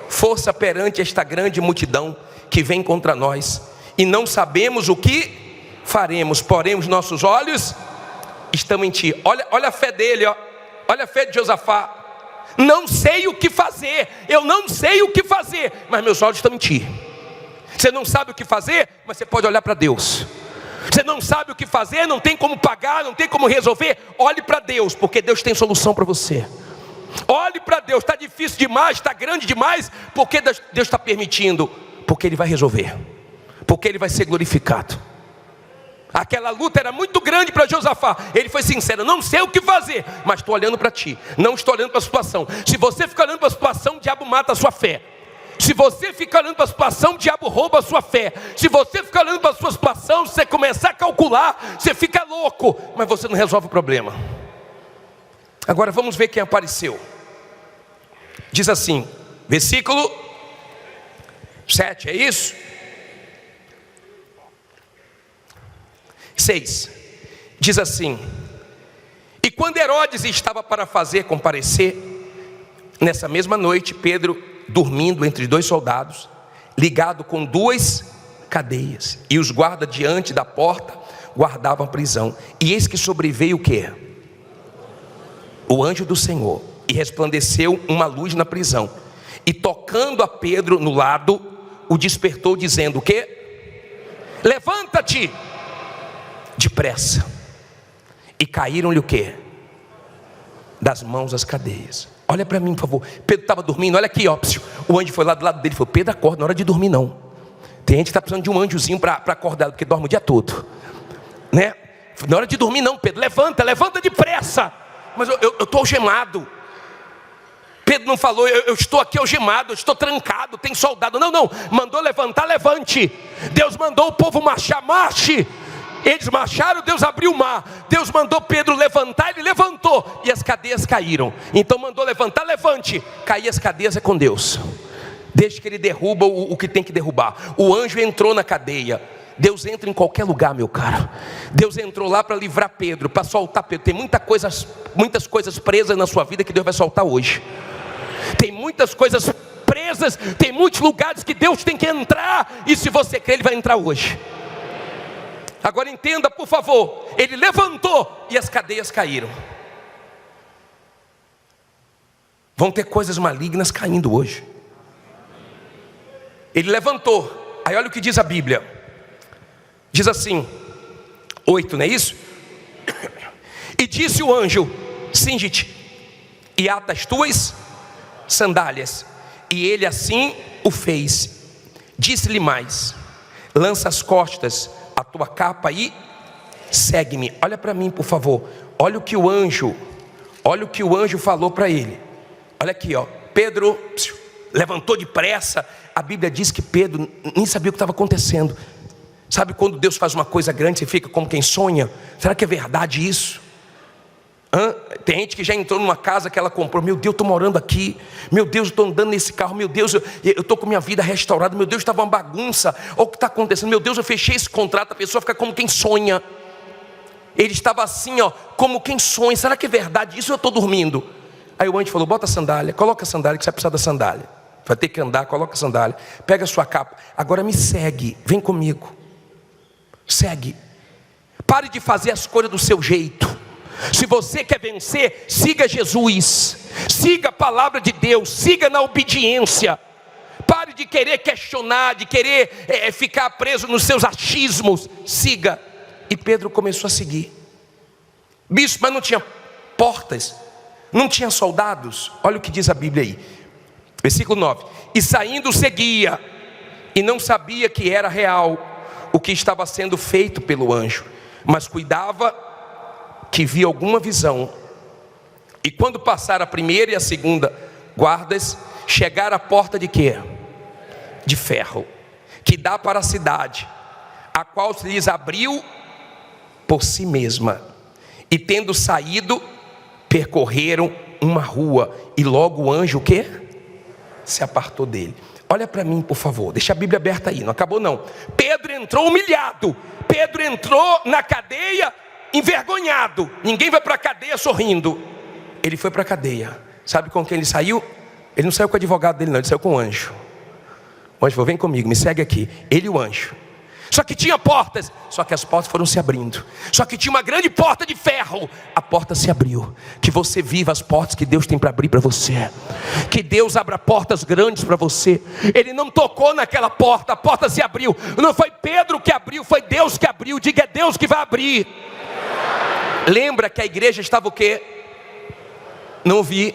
Força perante esta grande multidão que vem contra nós. E não sabemos o que faremos. Porém os nossos olhos estão em ti. Olha a fé dele, ó. Olha a fé de Josafá. Não sei o que fazer, eu não sei o que fazer, mas meus olhos estão em ti. Você não sabe o que fazer, mas você pode olhar para Deus. Você não sabe o que fazer, não tem como pagar, não tem como resolver. Olhe para Deus, porque Deus tem solução para você. Olhe para Deus, está difícil demais, está grande demais. Porque Deus está permitindo? Porque Ele vai resolver, porque Ele vai ser glorificado. Aquela luta era muito grande para Josafá. Ele foi sincero, não sei o que fazer, mas estou olhando para ti, não estou olhando para a situação. Se você ficar olhando para a situação, o diabo mata a sua fé. Se você ficar olhando para a situação, o diabo rouba a sua fé. Se você ficar olhando para a sua situação, você começar a calcular, você fica louco, mas você não resolve o problema. Agora vamos ver quem apareceu. Diz assim, versículo 7, é isso? 6, diz assim: e quando Herodes estava para fazer comparecer, nessa mesma noite, Pedro, dormindo entre 2 soldados, ligado com 2 cadeias, e os guardas diante da porta guardavam a prisão. E eis que sobreveio o quê? O anjo do Senhor, e resplandeceu uma luz na prisão, e tocando a Pedro no lado, o despertou, dizendo o quê? Levanta-te depressa. E caíram-lhe o quê? Das mãos as cadeias. Olha para mim, por favor. Pedro estava dormindo, olha aqui, ó. O anjo foi lá do lado dele e falou: Pedro, acorda, não é hora de dormir não. Tem gente que está precisando de um anjozinho para acordar, porque dorme o dia todo, né? Não é hora de dormir não, Pedro, levanta depressa. Mas eu estou algemado. Pedro não falou, eu estou aqui algemado, eu estou trancado, tem soldado. Não, mandou levantar, levante. Deus mandou o povo marchar, marche. Eles marcharam, Deus abriu o mar. Deus mandou Pedro levantar, ele levantou, e as cadeias caíram. Então mandou levantar, levante. Cair as cadeias é com Deus. Deixa que Ele derruba o que tem que derrubar. O anjo entrou na cadeia. Deus entra em qualquer lugar, meu caro. Deus entrou lá para livrar Pedro, para soltar Pedro. Tem muitas coisas presas na sua vida que Deus vai soltar hoje. Tem muitas coisas presas, tem muitos lugares que Deus tem que entrar, e se você crer, Ele vai entrar hoje. Agora entenda, por favor. Ele levantou e as cadeias caíram. Vão ter coisas malignas caindo hoje. Ele levantou. Aí olha o que diz a Bíblia. Diz assim, 8, não é isso? E disse o anjo: cinge-te e ata as tuas sandálias. E ele assim o fez. Disse-lhe mais: lança as costas a tua capa e segue-me. Olha para mim, por favor. Olha o que o anjo falou para ele. Olha aqui, ó. Pedro levantou depressa. A Bíblia diz que Pedro nem sabia o que estava acontecendo. Sabe quando Deus faz uma coisa grande, você fica como quem sonha? Será que é verdade isso? Tem gente que já entrou numa casa que ela comprou. Meu Deus, estou morando aqui. Meu Deus, estou andando nesse carro. Meu Deus, eu estou com minha vida restaurada. Meu Deus, estava uma bagunça. Olha o que está acontecendo. Meu Deus, eu fechei esse contrato. A pessoa fica como quem sonha. Ele estava assim, ó, como quem sonha. Será que é verdade isso? Eu estou dormindo. Aí o anjo falou: bota a sandália, coloca a sandália, que você vai precisar da sandália. Vai ter que andar, coloca a sandália. Pega a sua capa. Agora me segue, vem comigo. Segue. Pare de fazer as coisas do seu jeito. Se você quer vencer, siga Jesus. Siga a palavra de Deus. Siga na obediência. Pare de querer questionar, de querer ficar preso nos seus achismos. Siga. E Pedro começou a seguir. Bispo, mas não tinha portas, não tinha soldados. Olha o que diz a Bíblia aí. Versículo 9. E saindo seguia, e não sabia que era real o que estava sendo feito pelo anjo, mas cuidava que via alguma visão. E quando passaram a primeira e a segunda guardas, chegaram à porta de quê? De ferro, que dá para a cidade, a qual se lhes abriu por si mesma. E tendo saído, percorreram uma rua, e logo o anjo o quê? Se apartou dele. Olha para mim, por favor, deixa a Bíblia aberta aí, não acabou não. Pedro entrou humilhado. Pedro entrou na cadeia envergonhado. Ninguém vai para a cadeia sorrindo. Ele foi para a cadeia. Sabe com quem ele saiu? Ele não saiu com o advogado dele não, ele saiu com o anjo. O anjo falou: vem comigo, me segue aqui. Ele e o anjo. Só que tinha portas, só que as portas foram se abrindo. Só que tinha uma grande porta de ferro. A porta se abriu. Que você viva as portas que Deus tem para abrir para você. Que Deus abra portas grandes para você. Ele não tocou naquela porta, a porta se abriu. Não foi Pedro que abriu, foi Deus que abriu. Diga: é Deus que vai abrir. Lembra que a igreja estava o quê? Não ouvi.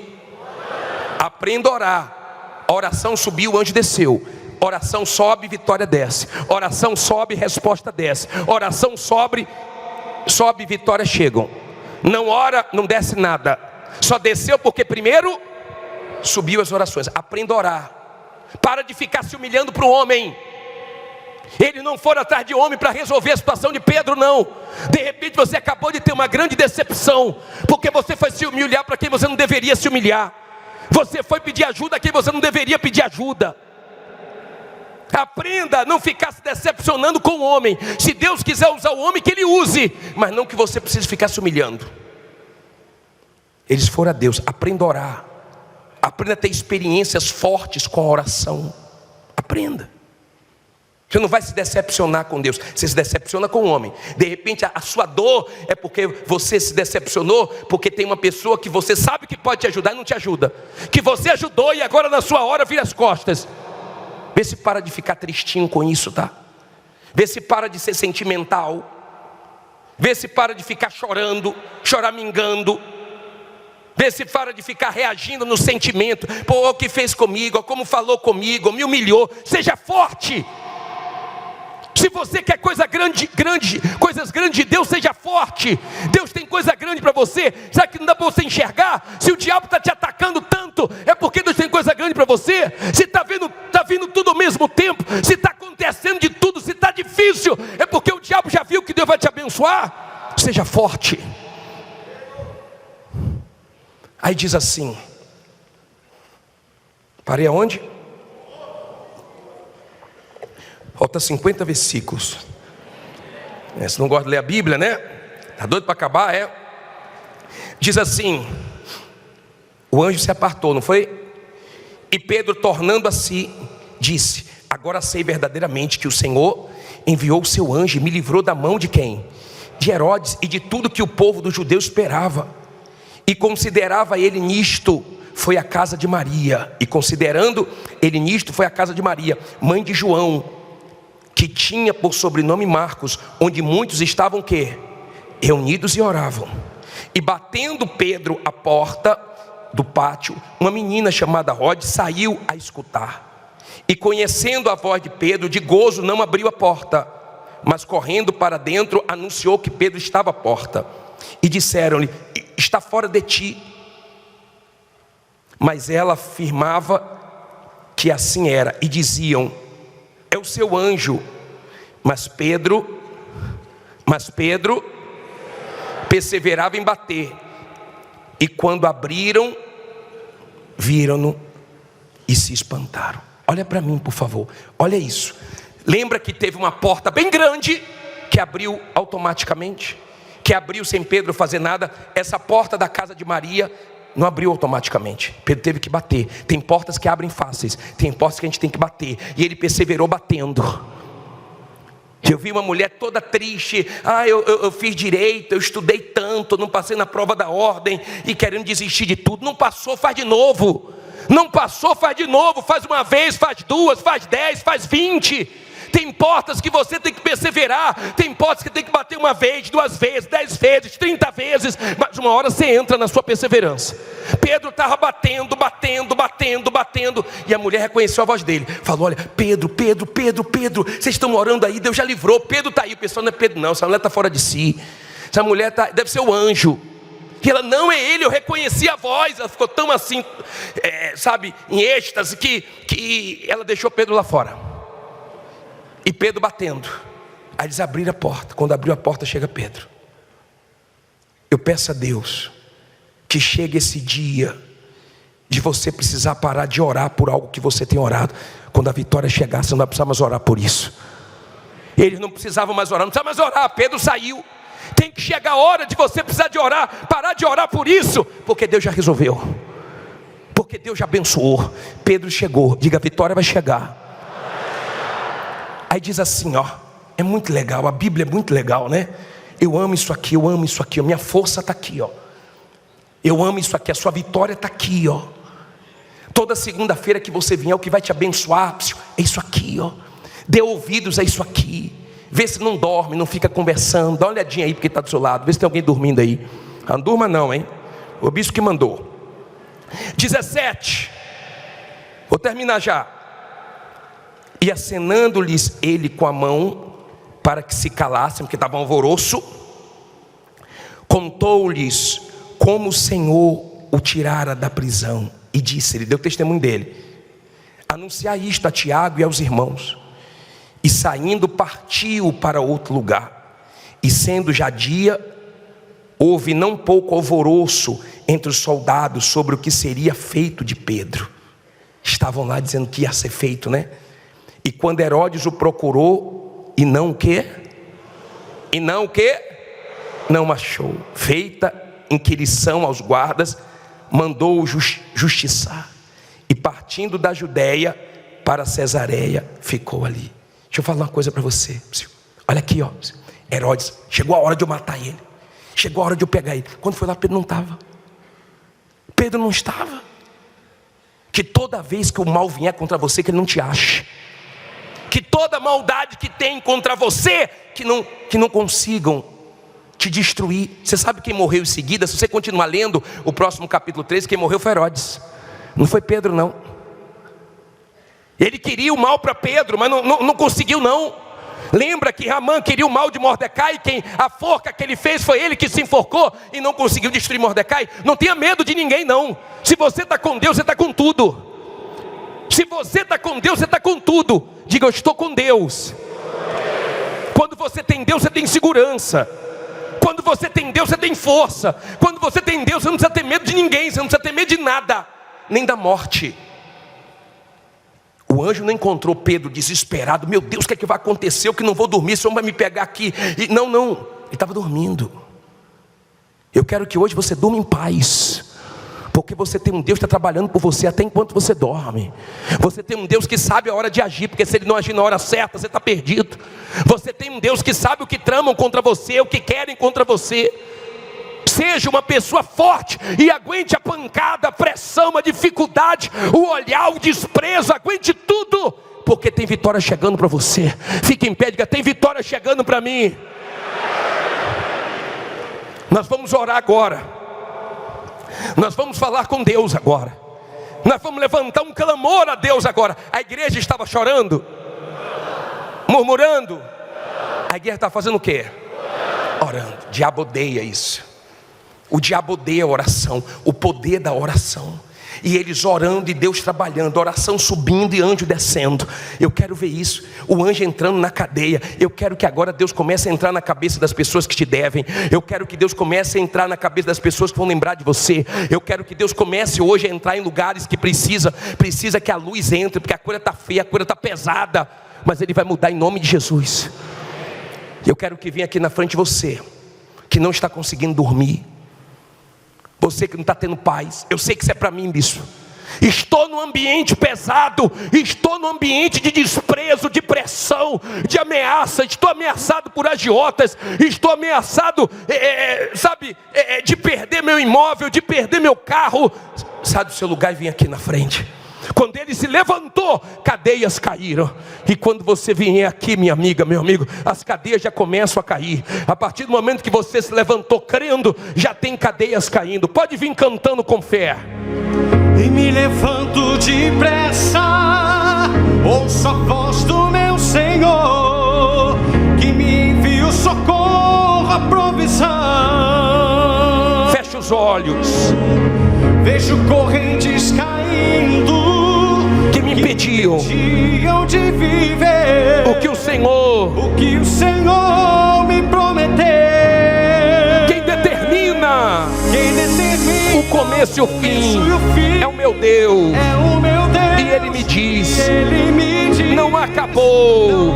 Aprenda a orar. A oração subiu, o anjo desceu. Oração sobe, vitória desce. Oração sobe, resposta desce. Oração sobe, vitória chegam. Não ora, não desce nada. Só desceu porque primeiro subiu as orações. Aprenda a orar. Para de ficar se humilhando para o homem. Ele não foi atrás de homem para resolver a situação de Pedro, não. De repente você acabou de ter uma grande decepção, porque você foi se humilhar para quem você não deveria se humilhar. Você foi pedir ajuda a quem você não deveria pedir ajuda. Aprenda a não ficar se decepcionando com o homem. Se Deus quiser usar o homem, que Ele use, mas não que você precise ficar se humilhando. Eles foram a Deus. Aprenda a orar. Aprenda a ter experiências fortes com a oração. Aprenda. Você não vai se decepcionar com Deus, você se decepciona com o homem. De repente a sua dor é porque você se decepcionou, porque tem uma pessoa que você sabe que pode te ajudar e não te ajuda, que você ajudou e agora na sua hora vira as costas. Vê se para de ficar tristinho com isso, tá? Vê se para de ser sentimental. Vê se para de ficar chorando, choramingando. Vê se para de ficar reagindo no sentimento. Pô, o que fez comigo, como falou comigo, me humilhou. Seja forte. Se você quer coisas grandes de Deus, seja forte. Deus tem coisa grande para você. Será que não dá para você enxergar? Se o diabo está te atacando tanto, é porque Deus tem coisa grande para você. Se está vindo tudo ao mesmo tempo, se está acontecendo de tudo, se está difícil, é porque o diabo já viu que Deus vai te abençoar. Seja forte. Aí diz assim, parei aonde? Falta 50 versículos. Você não gosta de ler a Bíblia, né? Está doido para acabar, é? Diz assim, o anjo se apartou, não foi? E Pedro, tornando a si, disse: agora sei verdadeiramente que o Senhor enviou o seu anjo e me livrou da mão de quem? De Herodes e de tudo que o povo dos judeus esperava. E considerava ele nisto, foi a casa de Maria. E considerando ele nisto, foi a casa de Maria, mãe de João, que tinha por sobrenome Marcos, onde muitos estavam quê? Reunidos e oravam. E batendo Pedro à porta do pátio, uma menina chamada Rode saiu a escutar. E conhecendo a voz de Pedro, de gozo não abriu a porta, mas correndo para dentro, anunciou que Pedro estava à porta. E disseram-lhe: está fora de ti. Mas ela afirmava que assim era, e diziam: é o seu anjo. Mas Pedro perseverava em bater. E quando abriram, viram-no e se espantaram. Olha para mim, por favor, olha isso. Lembra que teve uma porta bem grande que abriu automaticamente, que abriu sem Pedro fazer nada. Essa porta da casa de Maria não abriu automaticamente, Pedro teve que bater. Tem portas que abrem fáceis, tem portas que a gente tem que bater, e ele perseverou batendo. Eu vi uma mulher toda triste, eu fiz direito, eu estudei tanto, não passei na prova da ordem, e querendo desistir de tudo. Não passou, faz de novo. Não passou, faz de novo. Faz uma vez, faz duas, faz 10, faz 20. Tem portas que você tem que perseverar. Tem portas que tem que bater uma vez, 2 vezes, 10 vezes, 30 vezes. Mas uma hora você entra na sua perseverança. Pedro estava batendo. E a mulher reconheceu a voz dele. Falou: olha, Pedro, vocês estão orando aí, Deus já livrou. Pedro está aí. O pessoal: não é Pedro não, essa mulher está fora de si. Essa mulher deve ser o anjo. E ela: não é ele, eu reconheci a voz. Ela ficou tão assim, em êxtase, que ela deixou Pedro lá fora. E Pedro batendo. Aí eles abriram a porta. Quando abriu a porta, chega Pedro. Eu peço a Deus que chegue esse dia de você precisar parar de orar por algo que você tem orado. Quando a vitória chegar, você não vai precisar mais orar por isso. Eles não precisavam mais orar, não precisava mais orar. Pedro saiu. Tem que chegar a hora de você precisar de orar, parar de orar por isso, porque Deus já resolveu, porque Deus já abençoou. Pedro chegou. Diga: a vitória vai chegar. Aí diz assim, é muito legal, a Bíblia é muito legal, né? Eu amo isso aqui, a minha força está aqui, eu amo isso aqui, a sua vitória está aqui, Toda segunda-feira que você vier, o que vai te abençoar é isso aqui, Dê ouvidos a isso aqui. Vê se não dorme, não fica conversando. Dá uma olhadinha aí porque está do seu lado, vê se tem alguém dormindo aí. Não durma não, hein? O bispo que mandou. 17. Vou terminar já. E acenando-lhes ele com a mão para que se calassem, porque estava um alvoroço, contou-lhes como o Senhor o tirara da prisão, e disse, ele deu testemunho dele: anunciar isto a Tiago e aos irmãos. E saindo partiu para outro lugar, e sendo já dia, houve não pouco alvoroço entre os soldados sobre o que seria feito de Pedro. Estavam lá dizendo que ia ser feito, né? E quando Herodes o procurou, e não o quê? Não achou. Feita inquirição aos guardas, mandou-o justiçar. E partindo da Judéia para Cesareia, ficou ali. Deixa eu falar uma coisa para você. Olha aqui, Herodes, chegou a hora de eu matar ele. Chegou a hora de eu pegar ele. Quando foi lá, Pedro não estava. Pedro não estava. Que toda vez que o mal vier contra você, que ele não te ache. Que toda maldade que tem contra você, que não consigam te destruir. Você sabe quem morreu em seguida? Se você continuar lendo o próximo capítulo 13, quem morreu foi Herodes. Não foi Pedro não. Ele queria o mal para Pedro, mas não conseguiu não. Lembra que Ramã queria o mal de Mordecai? A forca que ele fez foi ele que se enforcou e não conseguiu destruir Mordecai. Não tenha medo de ninguém não. Se você está com Deus, você está com tudo. Se você está com Deus, você está com tudo. Diga: eu estou com Deus. Quando você tem Deus, você tem segurança. Quando você tem Deus, você tem força. Quando você tem Deus, você não precisa ter medo de ninguém. Você não precisa ter medo de nada, nem da morte. O anjo não encontrou Pedro desesperado: meu Deus, o que é que vai acontecer? Eu que não vou dormir, o Senhor vai me pegar aqui. E não, ele estava dormindo. Eu quero que hoje você durma em paz, porque você tem um Deus que está trabalhando por você até enquanto você dorme. Você tem um Deus que sabe a hora de agir, porque se Ele não agir na hora certa, você está perdido. Você tem um Deus que sabe o que tramam contra você, o que querem contra você. Seja uma pessoa forte e aguente a pancada, a pressão, a dificuldade, o olhar, o desprezo, aguente tudo, porque tem vitória chegando para você. Fique em pé, diga: tem vitória chegando para mim. Nós vamos orar agora. Nós vamos falar com Deus agora. Nós vamos levantar um clamor a Deus agora. A igreja estava chorando, murmurando. A igreja está fazendo o quê? Orando. O diabo odeia isso. O diabo odeia a oração, o poder da oração. E eles orando e Deus trabalhando, oração subindo e anjo descendo. Eu quero ver isso, o anjo entrando na cadeia. Eu quero que agora Deus comece a entrar na cabeça das pessoas que te devem. Eu quero que Deus comece a entrar na cabeça das pessoas que vão lembrar de você. Eu quero que Deus comece hoje a entrar em lugares que precisa que a luz entre, porque a coisa está feia, a coisa está pesada, mas Ele vai mudar em nome de Jesus. Eu quero que venha aqui na frente você, que não está conseguindo dormir, você que não está tendo paz. Eu sei que isso é para mim, bicho. Estou num ambiente pesado, estou num ambiente de desprezo, de pressão, de ameaça. Estou ameaçado por agiotas, estou ameaçado, de perder meu imóvel, de perder meu carro. Sai do seu lugar e vem aqui na frente. Quando ele se levantou, cadeias caíram. E quando você vier aqui, minha amiga, meu amigo, as cadeias já começam a cair. A partir do momento que você se levantou crendo, já tem cadeias caindo. Pode vir cantando com fé. E me levanto depressa, ouço a voz do meu Senhor, que me envia o socorro, a provisão. Feche os olhos. Vejo correntes caindo, que me impediam de viver o que o Senhor me prometeu. Quem determina o começo e o fim é o meu Deus. E Ele me diz, não acabou.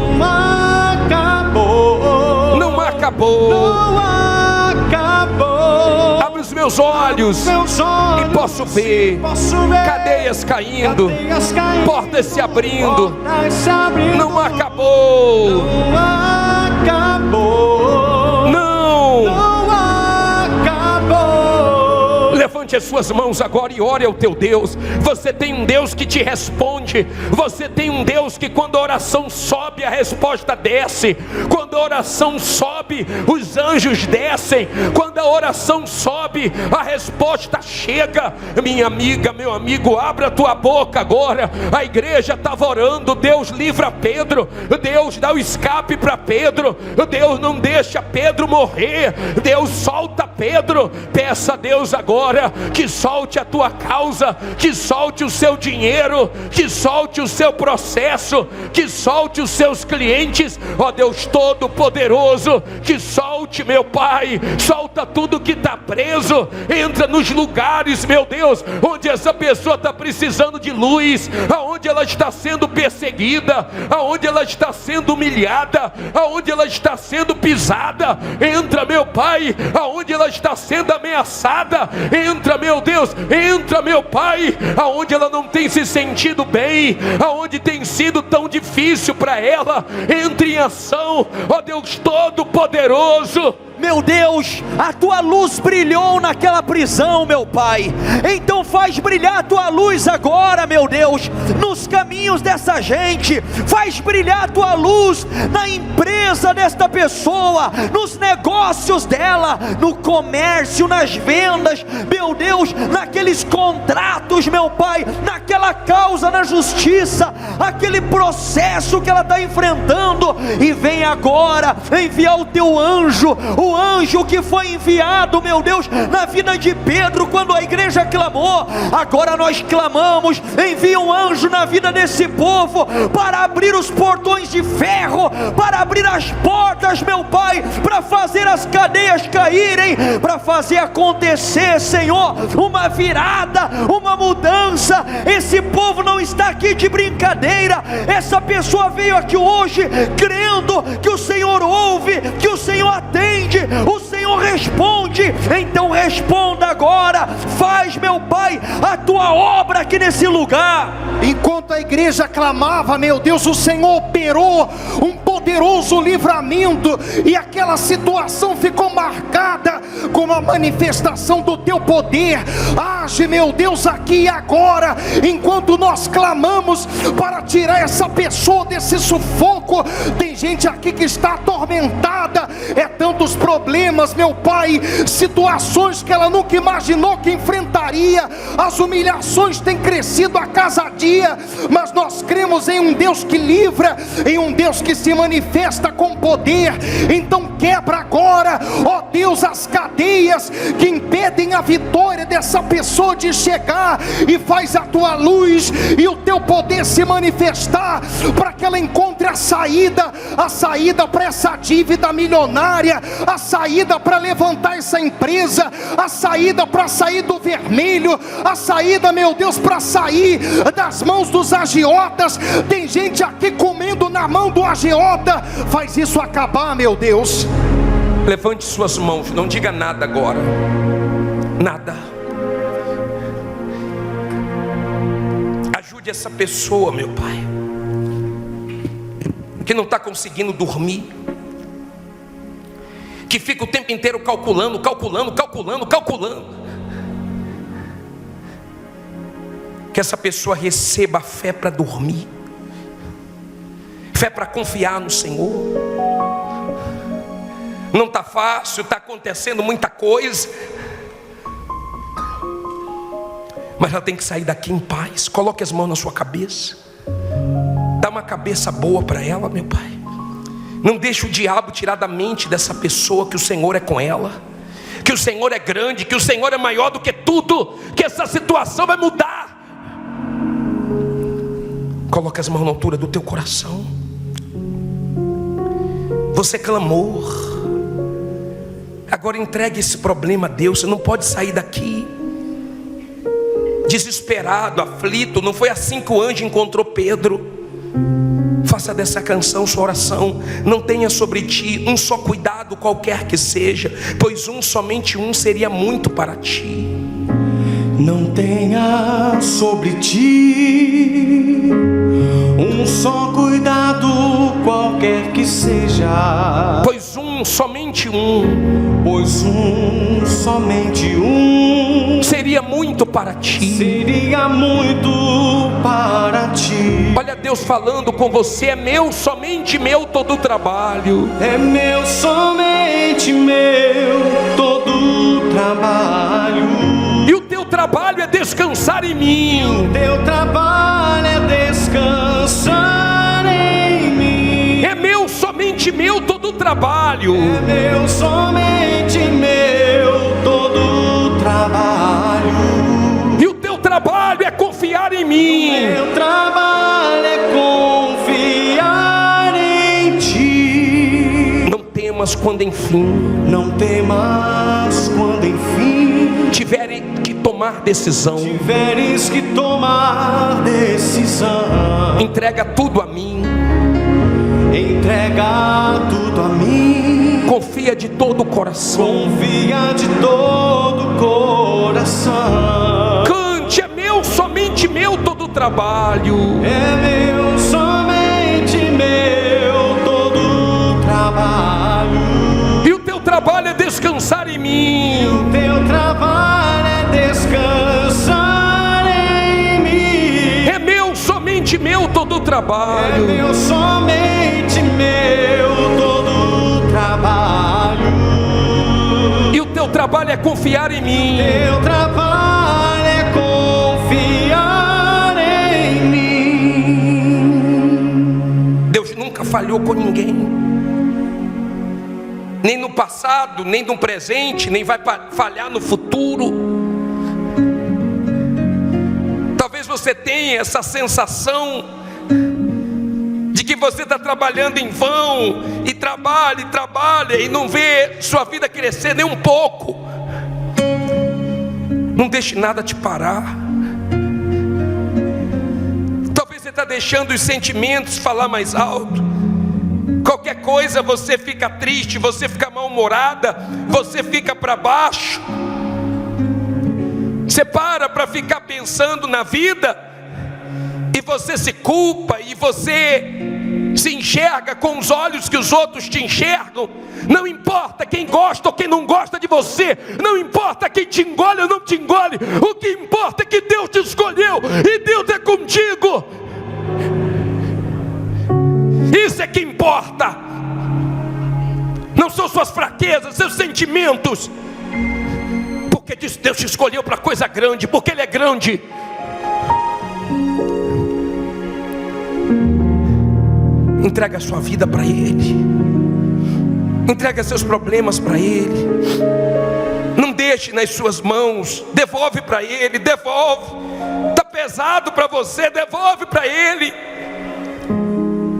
Não acabou. Abre os meus olhos e posso ver cadeias caindo, portas se abrindo. Não acabou. Levante as suas mãos agora e ore ao teu Deus. Você tem um Deus que te responde. Você tem um Deus que quando a oração sobe, a resposta desce. Quando a oração sobe, os anjos descem. Quando a oração sobe, a resposta chega. Minha amiga, meu amigo, abra a tua boca agora. A igreja estava orando. Deus livra Pedro. Deus dá o escape para Pedro. Deus não deixa Pedro morrer. Deus solta Pedro. Peça a Deus agora que solte a tua causa, que solte o seu dinheiro, que solte o seu processo, que solte os seus clientes. Ó Deus Todo-Poderoso, que solte, meu Pai, solta tudo que está preso. Entra nos lugares, meu Deus, onde essa pessoa está precisando de luz, aonde ela está sendo perseguida, aonde ela está sendo humilhada, aonde ela está sendo pisada. Entra, meu Pai, aonde ela está sendo ameaçada. Entra, meu Deus, entra, meu Pai, aonde ela não tem se sentido bem, aonde tem sido tão difícil para ela. Entre em ação, ó Deus Todo-Poderoso. Meu Deus, a tua luz brilhou naquela prisão, meu Pai. Então faz brilhar a tua luz agora, meu Deus, nos caminhos dessa gente. Faz brilhar a tua luz na empresa desta pessoa, nos negócios dela, no comércio, nas vendas, meu Deus, naqueles contratos, meu Pai, naquela causa na justiça, aquele processo que ela está enfrentando. E vem agora enviar o teu anjo, o anjo que foi enviado, meu Deus, na vida de Pedro quando a igreja clamou. Agora nós clamamos, envia um anjo na vida desse povo para abrir os portões de ferro, para abrir as portas, meu Pai, para fazer as cadeias caírem, para fazer acontecer, Senhor, uma virada, uma mudança. Esse povo não está aqui de brincadeira. Essa pessoa veio aqui hoje crendo que o Senhor ouve, que o Senhor atende, o Senhor responde. Então responda agora. Faz, meu Pai, a tua obra aqui nesse lugar. Enquanto a igreja clamava, meu Deus, o Senhor operou um poderoso livramento, e aquela situação ficou marcada com a manifestação do teu poder. Age, meu Deus, aqui e agora, enquanto nós clamamos para tirar essa pessoa desse sufoco. Tem gente aqui que está atormentada, é tantos problemas, meu Pai, situações que ela nunca imaginou que enfrentaria. As humilhações têm crescido a cada dia, mas nós cremos em um Deus que livra, em um Deus que se manifesta com poder. Então quebra agora, ó Deus, as cadeias que impedem a vitória dessa pessoa. cessou de chegar, e faz a tua luz e o teu poder se manifestar, para que ela encontre a saída para essa dívida milionária, a saída para levantar essa empresa, a saída para sair do vermelho, a saída, meu Deus, para sair das mãos dos agiotas. Tem gente aqui comendo na mão do agiota. Faz isso acabar, meu Deus. Levante suas mãos, não diga nada agora. Nada. Ajude essa pessoa, meu Pai, que não está conseguindo dormir, que fica o tempo inteiro calculando. Que essa pessoa receba a fé para dormir, fé para confiar no Senhor. Não está fácil, está acontecendo muita coisa, mas ela tem que sair daqui em paz. Coloque as mãos na sua cabeça, dá uma cabeça boa para ela, meu Pai. Não deixe o diabo tirar da mente dessa pessoa que o Senhor é com ela, que o Senhor é grande, que o Senhor é maior do que tudo, que essa situação vai mudar. Coloque as mãos na altura do teu coração. Você clamou, agora entregue esse problema a Deus. Você não pode sair daqui desesperado, aflito. Não foi assim que o anjo encontrou Pedro. Faça dessa canção sua oração. Não tenha sobre ti um só cuidado, qualquer que seja, pois somente um seria muito para ti. Não tenha sobre ti um só cuidado, qualquer que seja, pois somente um, somente um seria muito para ti. Seria muito para ti. Olha Deus falando com você: é meu, somente meu todo o trabalho. É meu, somente meu todo o trabalho. E o teu trabalho é descansar em mim. O teu trabalho é descansar em mim. É meu, somente meu todo o trabalho. É meu, somente meu todo o trabalho. E o teu trabalho é confiar em mim. O teu trabalho é confiar em ti. Não temas quando enfim, não temas quando enfim tiveres que tomar decisão. Entrega tudo a mim. Entrega tudo a mim. Confia de todo o coração. Confia de todo o coração. Cante: é meu, somente meu todo o trabalho. É meu, somente meu todo o trabalho. E o teu trabalho é descansar em mim. E o teu trabalho é descansar em mim. É meu, somente meu todo o trabalho. É meu, somente meu todo o trabalho. E o teu trabalho é confiar em mim. Teu trabalho é confiar em mim. Deus nunca falhou com ninguém, nem no passado, nem no presente, nem vai falhar no futuro. Talvez você tenha essa sensação de que você está trabalhando em vão, e trabalha e não vê sua vida crescer nem um pouco. Não deixe nada te parar. Talvez você está deixando os sentimentos falar mais alto. Qualquer coisa você fica triste, você fica mal-humorada, você fica para baixo. Você para ficar pensando na vida, e você se culpa, e você se enxerga com os olhos que os outros te enxergam. Não importa quem gosta ou quem não gosta de você, não importa quem te engole ou não te engole, o que importa é que Deus te escolheu e Deus é contigo. Isso é que importa. Não são suas fraquezas, seus sentimentos. Porque Deus te escolheu para coisa grande, porque Ele é grande. Entrega a sua vida para Ele. Entrega seus problemas para Ele. Não deixe nas suas mãos, devolve para Ele, devolve. Está pesado para você, devolve para Ele.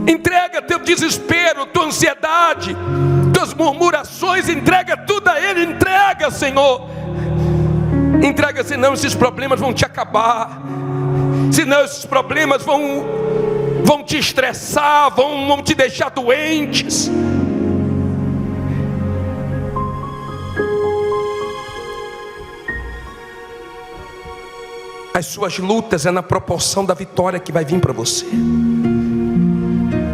Entrega teu desespero, tua ansiedade, tuas murmurações, entrega tudo a Ele, entrega, Senhor. Entrega, senão esses problemas vão te acabar, senão esses problemas vão te estressar, vão te deixar doentes. As suas lutas é na proporção da vitória que vai vir para você.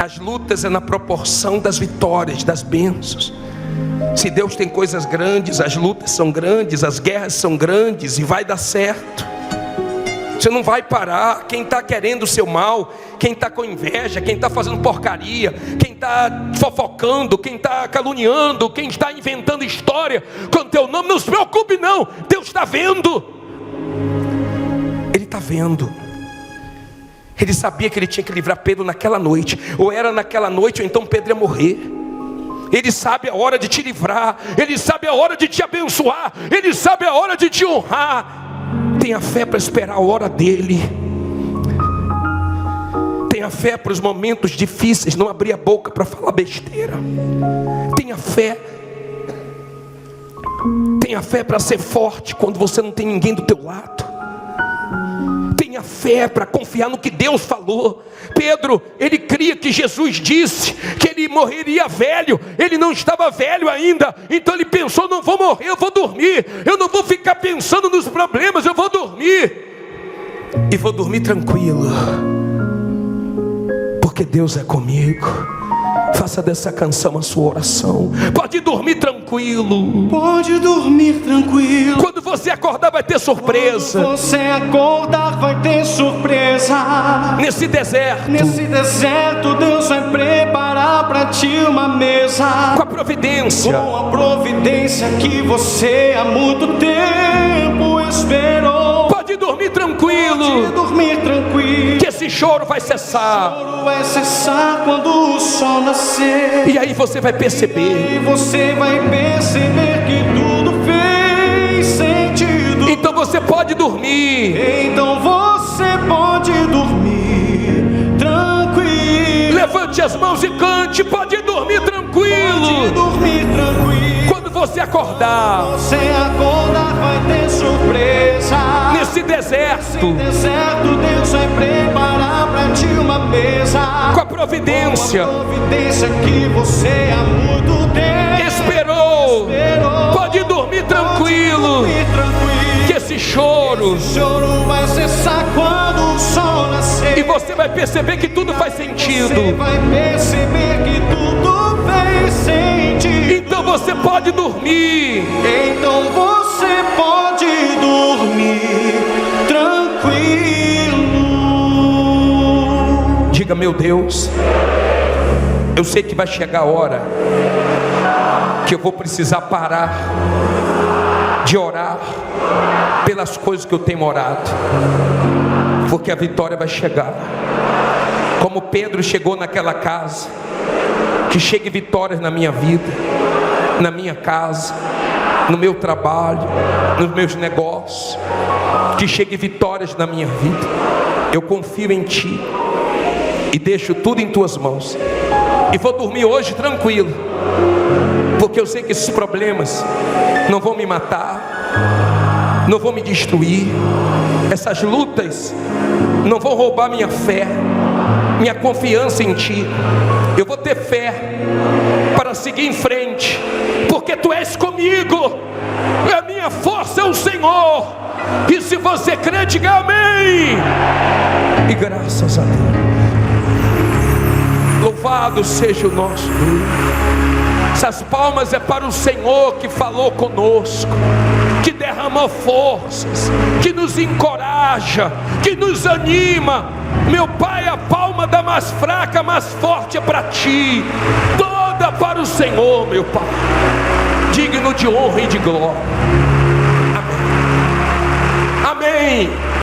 As lutas é na proporção das vitórias, das bênçãos. Se Deus tem coisas grandes, as lutas são grandes, as guerras são grandes e vai dar certo. Você não vai parar. Quem está querendo o seu mal, quem está com inveja, quem está fazendo porcaria, quem está fofocando, quem está caluniando, quem está inventando história com o teu nome, não se preocupe não, Deus está vendo. Ele está vendo. Ele sabia que ele tinha que livrar Pedro naquela noite. Ou era naquela noite, ou então Pedro ia morrer. Ele sabe a hora de te livrar. Ele sabe a hora de te abençoar. Ele sabe a hora de te honrar. Tenha fé para esperar a hora dele. Tenha fé para os momentos difíceis, não abrir a boca para falar besteira. Tenha fé. Tenha fé para ser forte quando você não tem ninguém do teu lado. Tenha fé para confiar no que Deus falou. Pedro, ele cria que Jesus disse que ele morreria velho. Ele não estava velho ainda. Então ele pensou, não vou morrer, eu vou dormir. Eu não vou ficar pensando nos problemas, eu vou dormir. E vou dormir tranquilo, porque Deus é comigo. Faça dessa canção a sua oração. Pode dormir tranquilo. Pode dormir tranquilo. Quando você acordar vai ter surpresa. Quando você acordar vai ter surpresa. Nesse deserto Deus vai preparar para ti uma mesa. Com a providência. Com a providência que você há muito tempo esperou. Pode dormir tranquilo. Pode dormir tranquilo. Que esse choro vai cessar. O choro vai cessar quando o sol nascer. E aí você vai perceber. E você vai perceber que tudo fez sentido. Então você pode dormir. Então você pode dormir tranquilo. Levante as mãos e cante. Pode dormir tranquilo. Pode dormir tranquilo. Quando você acordar, vai ter surpresa. Nesse deserto, Deus vai preparar para ti uma mesa. Com a providência. Com a providência que você há muito tempo esperou. Pode dormir tranquilo. Que esse choro vai cessar quando o sol nascer. E você vai perceber que tudo faz sentido. Você vai perceber que tudo fez sentido. Então você pode dormir. Então você pode dormir tranquilo. Diga, meu Deus, eu sei que vai chegar a hora que eu vou precisar parar de orar pelas coisas que eu tenho orado, porque a vitória vai chegar. Como Pedro chegou naquela casa, que chegue vitórias na minha vida, na minha casa, no meu trabalho, nos meus negócios. Que chegue vitórias na minha vida. Eu confio em Ti e deixo tudo em Tuas mãos. E vou dormir hoje tranquilo, porque eu sei que esses problemas não vão me matar, não vão me destruir. Essas lutas não vão roubar minha fé, minha confiança em Ti. Eu vou ter fé para seguir em frente, porque Tu és comigo. A minha força é o Senhor. E se você crê, diga amém. E graças a Deus. Louvado seja o nosso Deus. Essas palmas é para o Senhor que falou conosco, que derramou forças, que nos encoraja, que nos anima. Meu Pai, a palma da mais fraca, mais forte é para Ti. Toda para o Senhor, meu Pai, digno de honra e de glória. Amém. Amém.